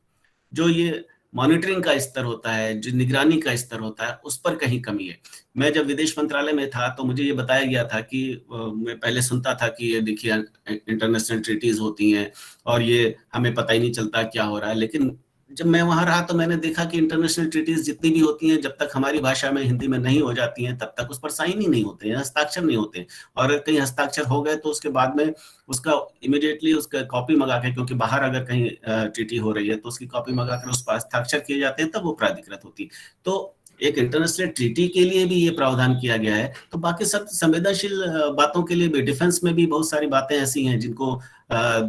जो ये मॉनिटरिंग का स्तर होता है, जो निगरानी का स्तर होता है, उस पर कहीं कमी है। मैं जब विदेश मंत्रालय में था तो मुझे ये बताया गया था कि मैं पहले सुनता था कि ये देखिए इंटरनेशनल ट्रीटीज होती हैं और ये हमें पता ही नहीं चलता क्या हो रहा है, लेकिन जब मैं वहां रहा तो मैंने देखा कि इंटरनेशनल ट्रीटीज जितनी भी होती हैं, जब तक हमारी भाषा में हिंदी में नहीं हो जाती हैं तब तक उस पर साइन ही नहीं होते हैं, हस्ताक्षर नहीं होते। और अगर कहीं हस्ताक्षर हो गए तो उसके बाद में उसका इमीडिएटली उसका कॉपी मंगा के, क्योंकि बाहर अगर कहीं ट्रीटी हो रही है तो उसकी कॉपी मंगा कर उस पर हस्ताक्षर किए जाते हैं, तब वो प्राधिकृत होती। तो एक इंटरनेशनल ट्रीटी के लिए भी ये प्रावधान किया गया है। तो बाकी सब संवेदनशील बातों के लिए भी, डिफेंस में भी बहुत सारी बातें ऐसी हैं जिनको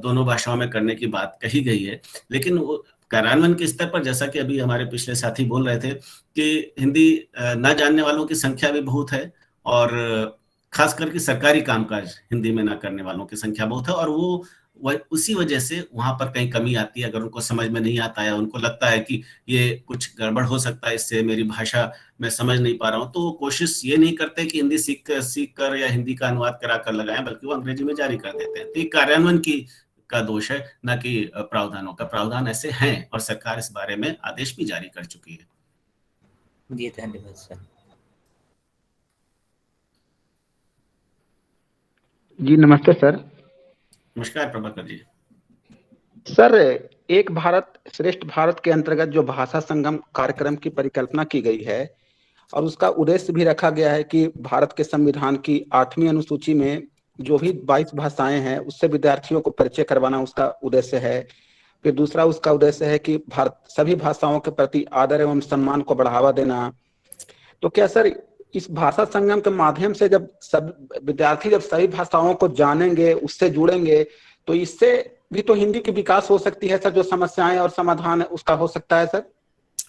दोनों भाषाओं में करने की बात कही गई है। लेकिन कार्यान्वयन के स्तर पर, जैसा कि अभी हमारे पिछले साथी बोल रहे थे कि हिंदी न जानने वालों की संख्या भी बहुत है, और खास करके सरकारी कामकाज हिंदी में न करने वालों की संख्या बहुत है, और वो उसी वजह से वहां पर कहीं कमी आती है। अगर उनको समझ में नहीं आता है, उनको लगता है कि ये कुछ गड़बड़ हो सकता है, इससे मेरी भाषा मैं समझ नहीं पा रहा हूँ, तो वो कोशिश ये नहीं करते कि हिंदी सीख कर या हिंदी का अनुवाद करा कर लगाएं, बल्कि वो अंग्रेजी में जारी कर देते हैं। तो ये कार्यान्वयन का दोष है, न कि प्रावधानों का। प्रावधान ऐसे हैं और सरकार इस बारे में आदेश भी जारी कर चुकी है। जी धन्यवाद सर। जी नमस्ते सर। नमस्कार प्रभाकर जी। सर, एक भारत श्रेष्ठ भारत के अंतर्गत जो भाषा संगम कार्यक्रम की परिकल्पना की गई है और उसका उद्देश्य भी रखा गया है कि भारत के संविधान की 8वीं अनुसूची में जो भी 22 भाषाएं हैं उससे विद्यार्थियों को परिचय करवाना उसका उद्देश्य है। फिर दूसरा उसका उद्देश्य है कि भारत सभी भाषाओं के प्रति आदर एवं सम्मान को बढ़ावा देना। तो क्या सर इस भाषा संगम के माध्यम से जब सब विद्यार्थी जब सभी भाषाओं को जानेंगे, उससे जुड़ेंगे, तो इससे भी तो हिंदी की विकास हो सकती है सर, जो समस्याएं और समाधान है उसका हो सकता है सर?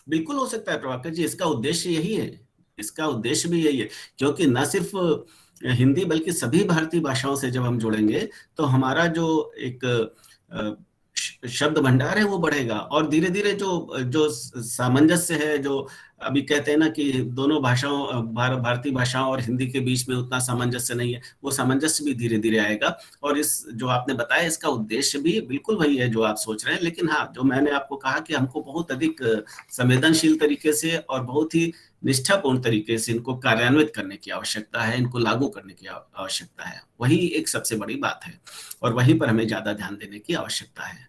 बिल्कुल हो सकता है प्रभाकर जी, इसका उद्देश्य यही है, इसका उद्देश्य भी यही है, क्योंकि न सिर्फ हिंदी बल्कि सभी भारतीय भाषाओं से जब हम जुड़ेंगे तो हमारा जो एक शब्द भंडार है वो बढ़ेगा, और धीरे धीरे जो सामंजस्य है, जो अभी कहते हैं ना कि दोनों भाषाओं भारतीय भाषाओं और हिंदी के बीच में उतना सामंजस्य नहीं है, वो सामंजस्य भी धीरे धीरे आएगा। और इस जो आपने बताया इसका उद्देश्य भी बिल्कुल वही है जो आप सोच रहे हैं। लेकिन हाँ, जो मैंने आपको कहा कि हमको बहुत अधिक संवेदनशील तरीके से और बहुत ही निष्ठापूर्ण तरीके से इनको कार्यान्वित करने की आवश्यकता है, इनको लागू करने की आवश्यकता है, वही एक सबसे बड़ी बात है, और वहीं पर हमें ज्यादा ध्यान देने की आवश्यकता है।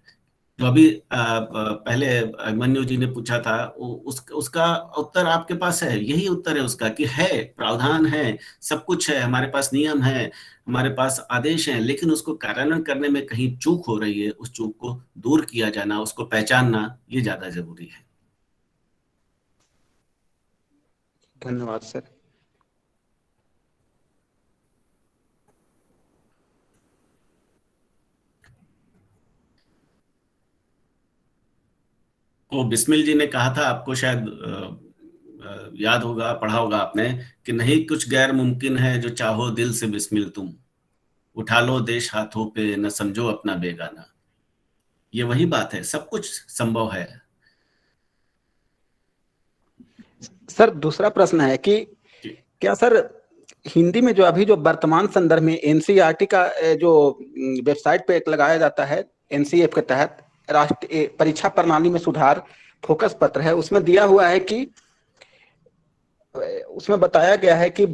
जो अभी पहले अभिमन्यु जी ने पूछा था, उसका उत्तर आपके पास है, यही उत्तर है उसका कि है, प्रावधान है, सब कुछ है, हमारे पास नियम है, हमारे पास आदेश हैं, लेकिन उसको कार्यान्वयन करने में कहीं चूक हो रही है, उस चूक को दूर किया जाना, उसको पहचानना, ये ज्यादा जरूरी है। धन्यवाद सर। वो बिस्मिल जी ने कहा था, आपको शायद याद होगा, पढ़ा होगा आपने, कि नहीं कुछ गैर मुमकिन है जो चाहो दिल से बिस्मिल तुम, उठा लो देश हाथों पे न समझो अपना बेगाना। ये वही बात है, सब कुछ संभव है। सर दूसरा प्रश्न है कि क्या सर हिंदी में जो अभी जो वर्तमान संदर्भ में एनसीईआरटी का जो वेबसाइट पे एक लगाया जाता है एनसीएफ के तहत राष्ट्रीय परीक्षा प्रणाली में सुधार फोकस पत्र है, उसमें दिया हुआ है कि उसमें बताया गया है कि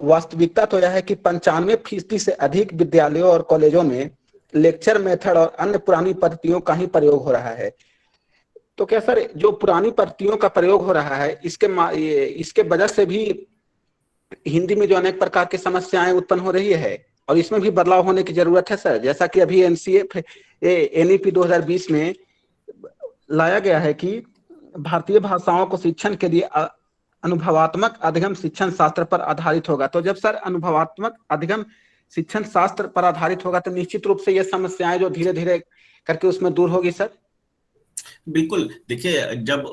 वास्तविकता तो यह है कि 95% से अधिक विद्यालयों और कॉलेजों में लेक्चर मेथड और अन्य पुरानी पद्धतियों का ही प्रयोग हो रहा है। तो क्या सर जो पुरानी पद्धतियों का प्रयोग हो रहा है इसके वजह से भी हिंदी में जो अनेक प्रकार की समस्याएं उत्पन्न हो रही है और इसमें भी बदलाव होने की जरूरत है सर? जैसा कि अभी एनईपी 2020 में लाया गया है कि भारतीय भाषाओं को शिक्षण के लिए अनुभवात्मक अधिगम शिक्षण शास्त्र पर आधारित होगा। तो जब सर अनुभवात्मक अधिगम शिक्षण शास्त्र पर आधारित होगा तो निश्चित रूप से ये समस्याएं जो धीरे धीरे करके उसमें दूर होगी सर। बिल्कुल, देखिए जब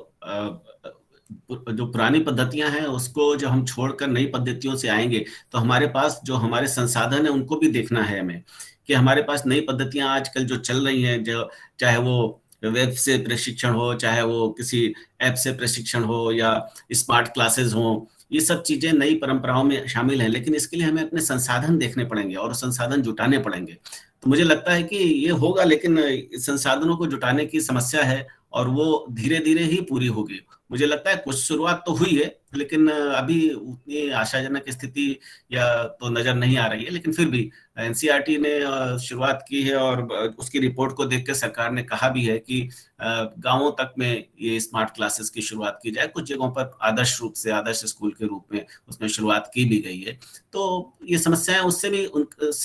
जो पुरानी पद्धतियां हैं उसको जब हम छोड़कर नई पद्धतियों से आएंगे तो हमारे पास जो हमारे संसाधन है उनको भी देखना है हमें, कि हमारे पास नई पद्धतियां आजकल जो चल रही हैं, जो चाहे वो वेब से प्रशिक्षण हो, चाहे वो किसी ऐप से प्रशिक्षण हो या स्मार्ट क्लासेस हो, ये सब चीजें नई परंपराओं में शामिल हैं। लेकिन इसके लिए हमें अपने संसाधन देखने पड़ेंगे और संसाधन जुटाने पड़ेंगे। तो मुझे लगता है कि ये होगा, लेकिन संसाधनों को जुटाने की समस्या है और वो धीरे धीरे ही पूरी होगी। मुझे लगता है कुछ शुरुआत तो हुई है, लेकिन अभी उतनी आशाजनक स्थिति या तो नजर नहीं आ रही है, लेकिन फिर भी एनसीईआरटी ने शुरुआत की है और उसकी रिपोर्ट को देख के सरकार ने कहा भी है कि गांवों तक में ये स्मार्ट क्लासेस की शुरुआत की जाए। कुछ जगहों पर आदर्श रूप से आदर्श स्कूल के रूप में उसमें शुरुआत की भी गई है। तो ये समस्याएं उससे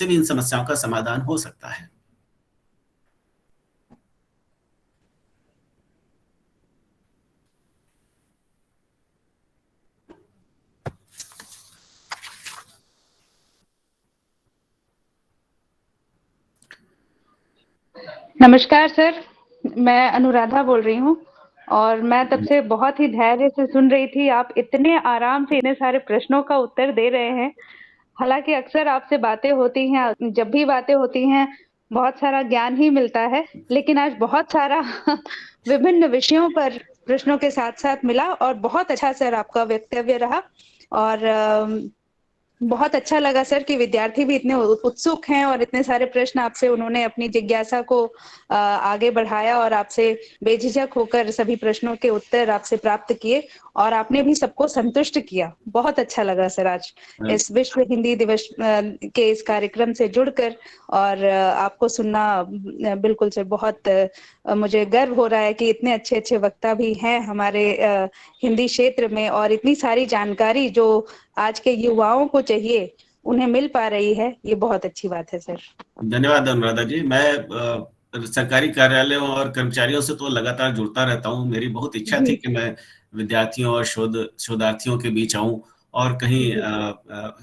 भी इन समस्याओं का समाधान हो सकता है। नमस्कार सर, मैं अनुराधा बोल रही हूँ और मैं तब से बहुत ही धैर्य से सुन रही थी। आप इतने आराम से इतने सारे प्रश्नों का उत्तर दे रहे हैं। हालांकि अक्सर आपसे बातें होती हैं, जब भी बातें होती हैं बहुत सारा ज्ञान ही मिलता है, लेकिन आज बहुत सारा विभिन्न विषयों पर प्रश्नों के साथ साथ मिला और बहुत अच्छा सर आपका वक्तव्य रहा। और बहुत अच्छा लगा सर कि विद्यार्थी भी इतने उत्सुक हैं और इतने सारे प्रश्न आपसे उन्होंने अपनी जिज्ञासा को आगे बढ़ाया और आपसे बेझिझक होकर सभी प्रश्नों के उत्तर आपसे प्राप्त किए और आपने भी सबको संतुष्ट किया। बहुत अच्छा लगा सर आज इस विश्व हिंदी दिवस के इस कार्यक्रम से जुड़कर और आपको सुनना बिल्कुल सर बहुत मुझे गर्व हो रहा है कि इतने अच्छे अच्छे वक्ता भी हैं हमारे हिंदी क्षेत्र में और इतनी सारी जानकारी जो आज के युवाओं को चाहिए उन्हें मिल पा रही है। ये बहुत अच्छी बात है सर। धन्यवाद अनुराधा जी। मैं सरकारी कार्यालयों और कर्मचारियों से तो लगातार जुड़ता रहता हूँ। मेरी बहुत इच्छा थी कि मैं विद्यार्थियों और शोधार्थियों के बीच आऊं और कहीं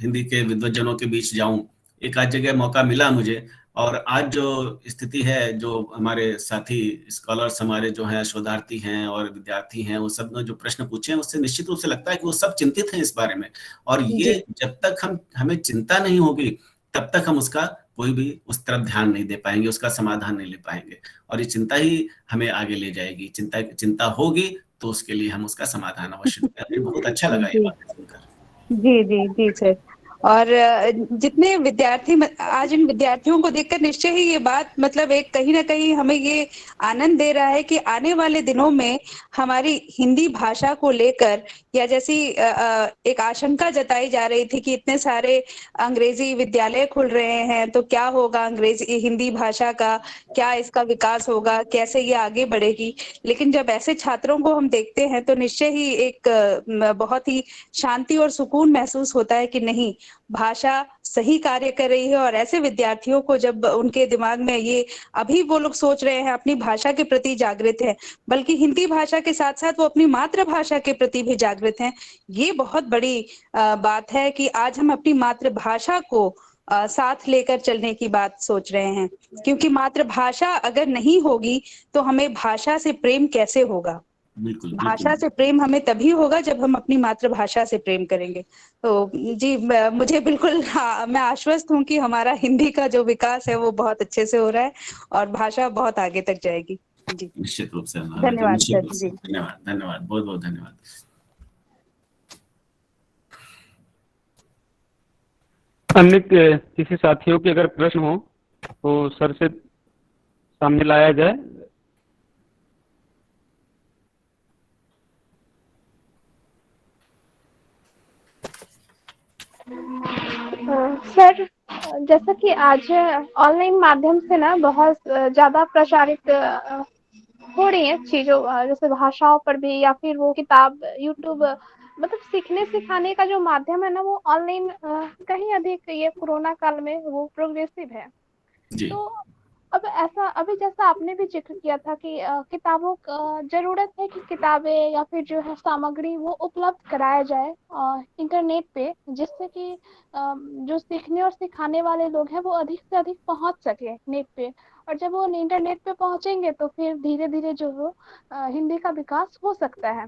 हिंदी के विद्वज्जनों के बीच जाऊं। एक आध जगह मौका मिला मुझे और आज जो स्थिति है, जो हमारे साथी स्कॉलर्स हमारे जो हैं, शोधार्थी हैं और विद्यार्थी हैं, वो सब ने जो प्रश्न पूछे हैं उससे निश्चित रूप से लगता है कि वो सब चिंतित हैं इस बारे में। और ये जब तक हमें चिंता नहीं होगी तब तक हम उसका कोई भी उस तरफ ध्यान नहीं दे पाएंगे, उसका समाधान नहीं ले पाएंगे और ये चिंता ही हमें आगे ले जाएगी। चिंता होगी तो उसके लिए हम उसका समाधान अवश्य करेंगे। बहुत अच्छा लगा ये बात सुनकर। जी जी जी सर। और जितने विद्यार्थी आज इन विद्यार्थियों को देखकर निश्चय ही ये बात मतलब एक कहीं ना कहीं हमें ये आनंद दे रहा है कि आने वाले दिनों में हमारी हिंदी भाषा को लेकर या जैसी एक आशंका जताई जा रही थी कि इतने सारे अंग्रेजी विद्यालय खुल रहे हैं तो क्या होगा अंग्रेजी हिंदी भाषा का, क्या इसका विकास होगा, कैसे ये आगे बढ़ेगी। लेकिन जब ऐसे छात्रों को हम देखते हैं तो निश्चय ही एक बहुत ही शांति और सुकून महसूस होता है कि नहीं, भाषा सही कार्य कर रही है। और ऐसे विद्यार्थियों को जब उनके दिमाग में ये अभी वो लोग सोच रहे हैं अपनी भाषा के प्रति जागृत है, बल्कि हिंदी भाषा के साथ साथ वो अपनी मातृभाषा के प्रति भी जागृत हैं। ये बहुत बड़ी बात है कि आज हम अपनी मातृभाषा को साथ लेकर चलने की बात सोच रहे हैं, क्योंकि मातृभाषा अगर नहीं होगी तो हमें भाषा से प्रेम कैसे होगा। बिल्कुल, भाषा से प्रेम हमें तभी होगा जब हम अपनी मातृभाषा से प्रेम करेंगे। तो जी मुझे बिल्कुल मैं आश्वस्त हूँ कि हमारा हिंदी का जो विकास है वो बहुत अच्छे से हो रहा है और भाषा बहुत आगे तक जाएगी। जी निश्चित रूप से। धन्यवाद सर। जी धन्यवाद, धन्यवाद, बहुत बहुत धन्यवाद। अन्य किसी साथियों के अगर प्रश्न हो तो सर से सामने लाया जाए। सर जैसा कि आज ऑनलाइन माध्यम से ना बहुत ज्यादा प्रसारित हो रही है चीजों, जैसे भाषाओं पर भी या फिर वो किताब यूट्यूब, मतलब सीखने सिखाने का जो माध्यम है ना वो ऑनलाइन कहीं अधिक ये कोरोना काल में वो प्रोग्रेसिव है। तो अब ऐसा अभी जैसा आपने भी जिक्र किया था कि किताबों जरूरत है कि किताबें या फिर जो है सामग्री वो उपलब्ध कराया जाए इंटरनेट पे, जिससे कि जो सीखने और सिखाने वाले लोग हैं वो अधिक से अधिक पहुंच सके नेट पे। और जब वो इंटरनेट पे पहुंचेंगे तो फिर धीरे धीरे जो हो हिंदी का विकास हो सकता है।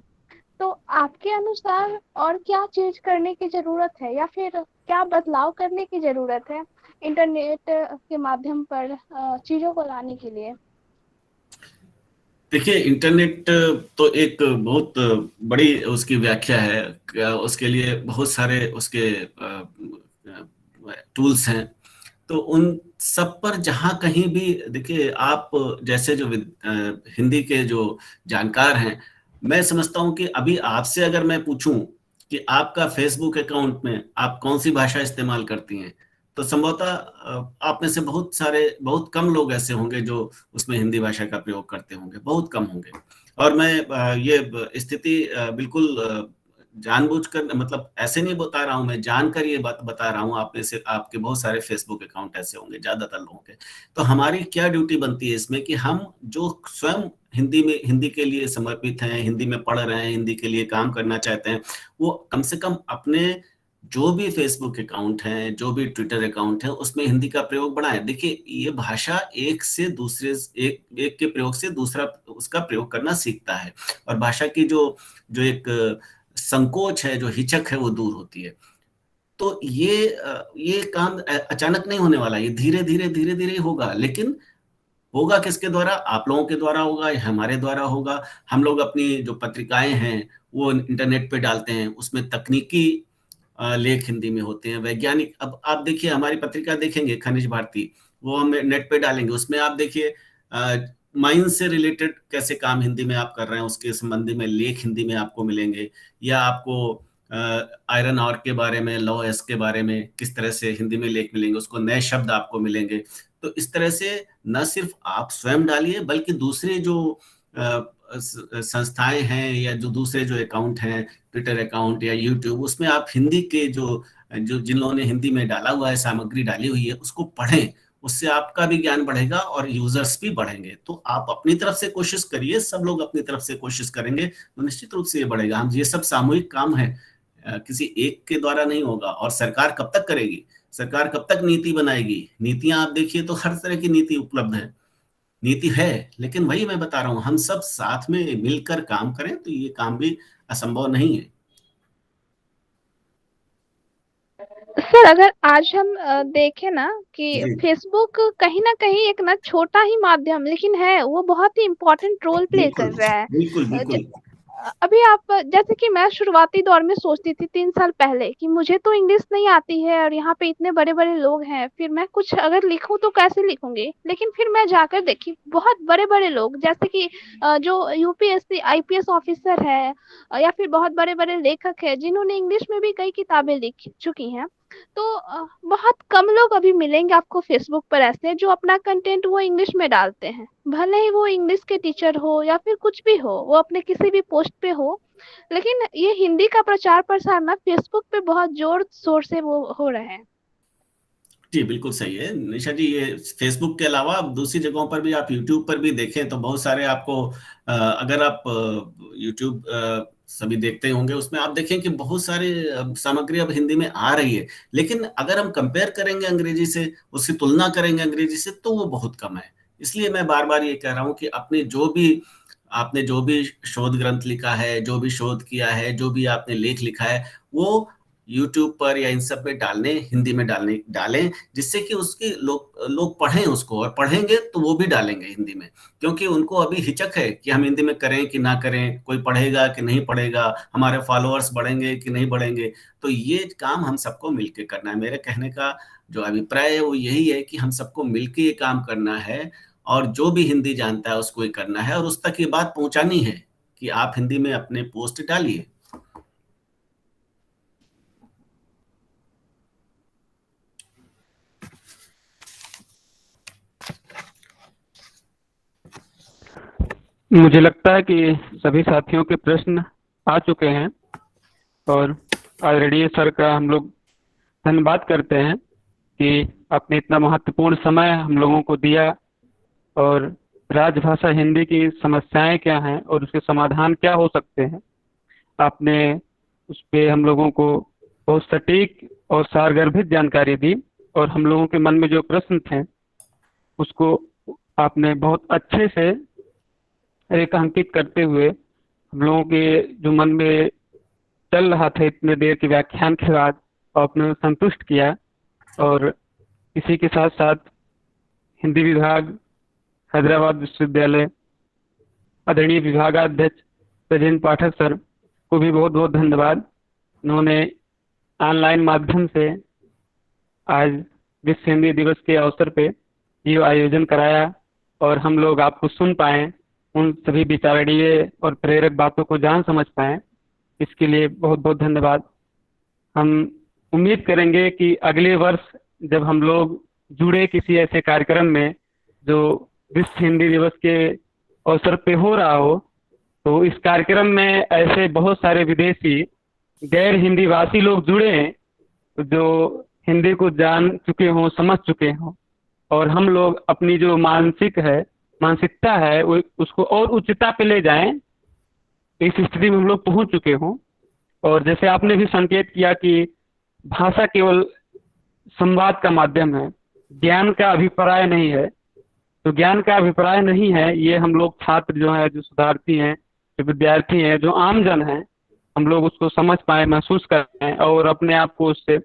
तो आपके अनुसार और क्या चीज करने की जरूरत है या फिर क्या बदलाव करने की जरूरत है इंटरनेट के माध्यम पर चीजों को लाने के लिए? देखिए, इंटरनेट तो एक बहुत बड़ी उसकी व्याख्या है, उसके लिए बहुत सारे उसके टूल्स हैं। तो उन सब पर जहाँ कहीं भी देखिए, आप जैसे जो हिंदी के जो जानकार हैं, मैं समझता हूँ कि अभी आपसे अगर मैं पूछूं कि आपका फेसबुक अकाउंट में आप कौन सी भाषा इस्तेमाल करती हैं, तो संभवतः आप में से बहुत कम लोग ऐसे होंगे जो उसमें हिंदी भाषा का प्रयोग करते होंगे, बहुत कम होंगे। और मैं ये स्थिति बिल्कुल जानबूझकर, मतलब ऐसे नहीं बता रहा हूं, मैं जानकर ये बात बता रहा हूं। आप में से आपके बहुत सारे फेसबुक अकाउंट ऐसे होंगे, ज्यादातर लोगों के। तो हमारी क्या ड्यूटी बनती है इसमें कि हम जो स्वयं हिंदी के लिए समर्पित हैं, हिंदी में पढ़ रहे हैं, हिंदी के लिए काम करना चाहते हैं, वो कम से कम अपने जो भी फेसबुक अकाउंट है, जो भी ट्विटर अकाउंट है, उसमें हिंदी का प्रयोग बढ़ाएं। देखिए, ये भाषा एक के प्रयोग से दूसरा उसका प्रयोग करना सीखता है, और भाषा की जो एक संकोच है, जो हिचक है, वो दूर होती है। तो ये काम अचानक नहीं होने वाला, ये धीरे धीरे होगा। लेकिन होगा किसके द्वारा? आप लोगों के द्वारा होगा या हमारे द्वारा होगा। हम लोग अपनी जो पत्रिकाएं हैं वो इंटरनेट पे डालते हैं, उसमें तकनीकी लेख हिंदी में होते हैं, वैज्ञानिक। अब आप देखिए, हमारी पत्रिका देखेंगे खनिज भारती, वो हम नेट पे डालेंगे, उसमें आप देखिए माइन से रिलेटेड कैसे काम हिंदी में आप कर रहे हैं, उसके संबंधी में लेख हिंदी में आपको मिलेंगे। या आपको आयरन ऑर के बारे में, लौ एस के बारे में किस तरह से हिंदी में लेख मिलेंगे, उसको नए शब्द आपको मिलेंगे। तो इस तरह से न सिर्फ आप स्वयं डालिए, बल्कि दूसरे जो संस्थाएं हैं या जो दूसरे जो अकाउंट हैं, ट्विटर अकाउंट या यूट्यूब, उसमें आप हिंदी के जो जिन लोगों ने हिंदी में डाला हुआ है, सामग्री डाली हुई है, उसको पढ़ें। उससे आपका भी ज्ञान बढ़ेगा और यूजर्स भी बढ़ेंगे। तो आप अपनी तरफ से कोशिश करिए, सब लोग अपनी तरफ से कोशिश करेंगे तो निश्चित रूप से ये बढ़ेगा। हम ये सब सामूहिक काम है, किसी एक के द्वारा नहीं होगा। और सरकार कब तक करेगी? सरकार कब तक नीति बनाएगी? नीतियां आप देखिए तो हर तरह की नीति उपलब्ध है, नीति है, लेकिन वही मैं बता रहा हूं, हम सब साथ में मिलकर काम करें तो ये काम भी असंभव नहीं है। सर, अगर आज हम देखें ना कि फेसबुक कहीं ना कहीं एक ना छोटा ही माध्यम, लेकिन है वो बहुत ही इम्पोर्टेंट रोल प्ले कर रहा है। बिल्कुल। अभी आप, जैसे कि मैं शुरुआती दौर में सोचती थी 3 साल पहले कि मुझे तो इंग्लिश नहीं आती है और यहाँ पे इतने बड़े-बड़े लोग हैं, फिर मैं कुछ अगर लिखूँ तो कैसे लिखूँगी? लेकिन फिर मैं जाकर देखी बहुत बड़े-बड़े लोग, जैसे कि जो यूपीएससी आईपीएस ऑफिसर है, या फिर बहुत बड़े-बड़े लेखक हैं जिन्होंने इंग्लिश में भी कई किताबें लिख चुकी हैं। तो बहुत कम लोग अभी मिलेंगे आपको फेसबुक पर ऐसे जो अपना कंटेंट वो इंग्लिश में डालते हैं, भले ही वो इंग्लिश के टीचर हो या फिर कुछ भी हो, वो अपने किसी भी पोस्ट पे हो। लेकिन ये हिंदी का प्रचार प्रसार ना फेसबुक पे बहुत जोर शोर से वो हो रहे हैं। जी, बिल्कुल सही है निशा जी। ये फेसबुक के अलावा दूसरी जगहों पर भी, आप यूट्यूब पर भी देखें तो बहुत सारे आपको, अगर आप यूट्यूब सभी देखते होंगे, उसमें आप देखें कि बहुत सारे सामग्री अब हिंदी में आ रही है। लेकिन अगर हम कंपेयर करेंगे अंग्रेजी से, उसकी तुलना करेंगे अंग्रेजी से, तो वो बहुत कम है। इसलिए मैं बार बार ये कह रहा हूँ कि आपने जो भी शोध ग्रंथ लिखा है, जो भी शोध किया है, जो भी आपने लेख लिखा है, वो यूट्यूब पर या इन सब में हिंदी में डालें, जिससे कि उसकी लोग पढ़ें उसको, और पढ़ेंगे तो वो भी डालेंगे हिंदी में। क्योंकि उनको अभी हिचक है कि हम हिंदी में करें कि ना करें, कोई पढ़ेगा कि नहीं पढ़ेगा, हमारे फॉलोअर्स बढ़ेंगे कि नहीं बढ़ेंगे। तो ये काम हम सबको मिलकर करना है। मेरे कहने का जो अभिप्राय है वो यही है कि हम सबको मिलकर ये काम करना है, और जो भी हिंदी जानता है उसको ये करना है, और उस तक ये बात पहुंचानी है कि आप हिंदी में अपने पोस्ट डालिए। मुझे लगता है कि सभी साथियों के प्रश्न आ चुके हैं, और ऑलरेडी सर का हम लोग धन्यवाद करते हैं कि आपने इतना महत्वपूर्ण समय हम लोगों को दिया, और राजभाषा हिंदी की समस्याएं क्या हैं और उसके समाधान क्या हो सकते हैं, आपने उस पर हम लोगों को बहुत सटीक और सारगर्भित जानकारी दी। और हम लोगों के मन में जो प्रश्न थे उसको आपने बहुत अच्छे से रेखांकित करते हुए हम लोगों के जो मन में चल रहा था इतने देर के व्याख्यान के बाद, आपने संतुष्ट किया। और इसी के साथ साथ हिंदी विभाग हैदराबाद विश्वविद्यालय आदरणीय विभागाध्यक्ष राजेंद्र पाठक सर को भी बहुत बहुत धन्यवाद। उन्होंने ऑनलाइन माध्यम से आज विश्व हिंदी दिवस के अवसर पे ये आयोजन कराया, और हम लोग आपको सुन पाए, उन सभी विचारणीय और प्रेरक बातों को जान समझ पाए, इसके लिए बहुत बहुत धन्यवाद। हम उम्मीद करेंगे कि अगले वर्ष जब हम लोग जुड़े किसी ऐसे कार्यक्रम में जो विश्व हिंदी दिवस के अवसर पे हो रहा हो, तो इस कार्यक्रम में ऐसे बहुत सारे विदेशी गैर हिंदी भाषी लोग जुड़े हैं जो हिंदी को जान चुके हों, समझ चुके हों, और हम लोग अपनी जो मानसिकता है वो उसको और उच्चता पे ले जाएं, इस स्थिति में हम लोग पहुंच चुके हों। और जैसे आपने भी संकेत किया कि भाषा केवल संवाद का माध्यम है, ज्ञान का अभिप्राय नहीं है। तो ज्ञान का अभिप्राय नहीं है, ये हम लोग छात्र जो है, जो शोधार्थी हैं, जो विद्यार्थी हैं, जो आम जन हैं, हम लोग उसको समझ पाए, महसूस कर पाए और अपने आप को उससे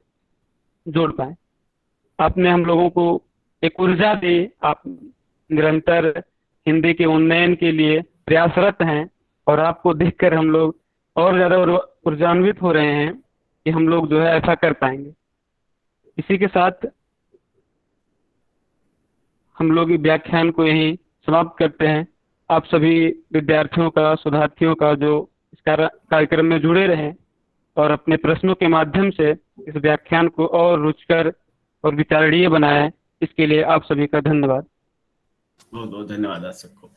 जोड़ पाए। आपने हम लोगों को एक ऊर्जा दी, आप निरंतर हिंदी के उन्नयन के लिए प्रयासरत हैं और आपको देखकर हम लोग और ज़्यादा ऊर्जान्वित हो रहे हैं कि हम लोग जो है ऐसा कर पाएंगे। इसी के साथ हम लोग व्याख्यान को यहीं समाप्त करते हैं। आप सभी विद्यार्थियों का, शोधार्थियों का जो इस कार्यक्रम में जुड़े रहें और अपने प्रश्नों के माध्यम से इस व्याख्यान को और रुचिकर और विचारणीय बनाएं, इसके लिए आप सभी का धन्यवाद। बहुत बहुत धन्यवाद आप सबको।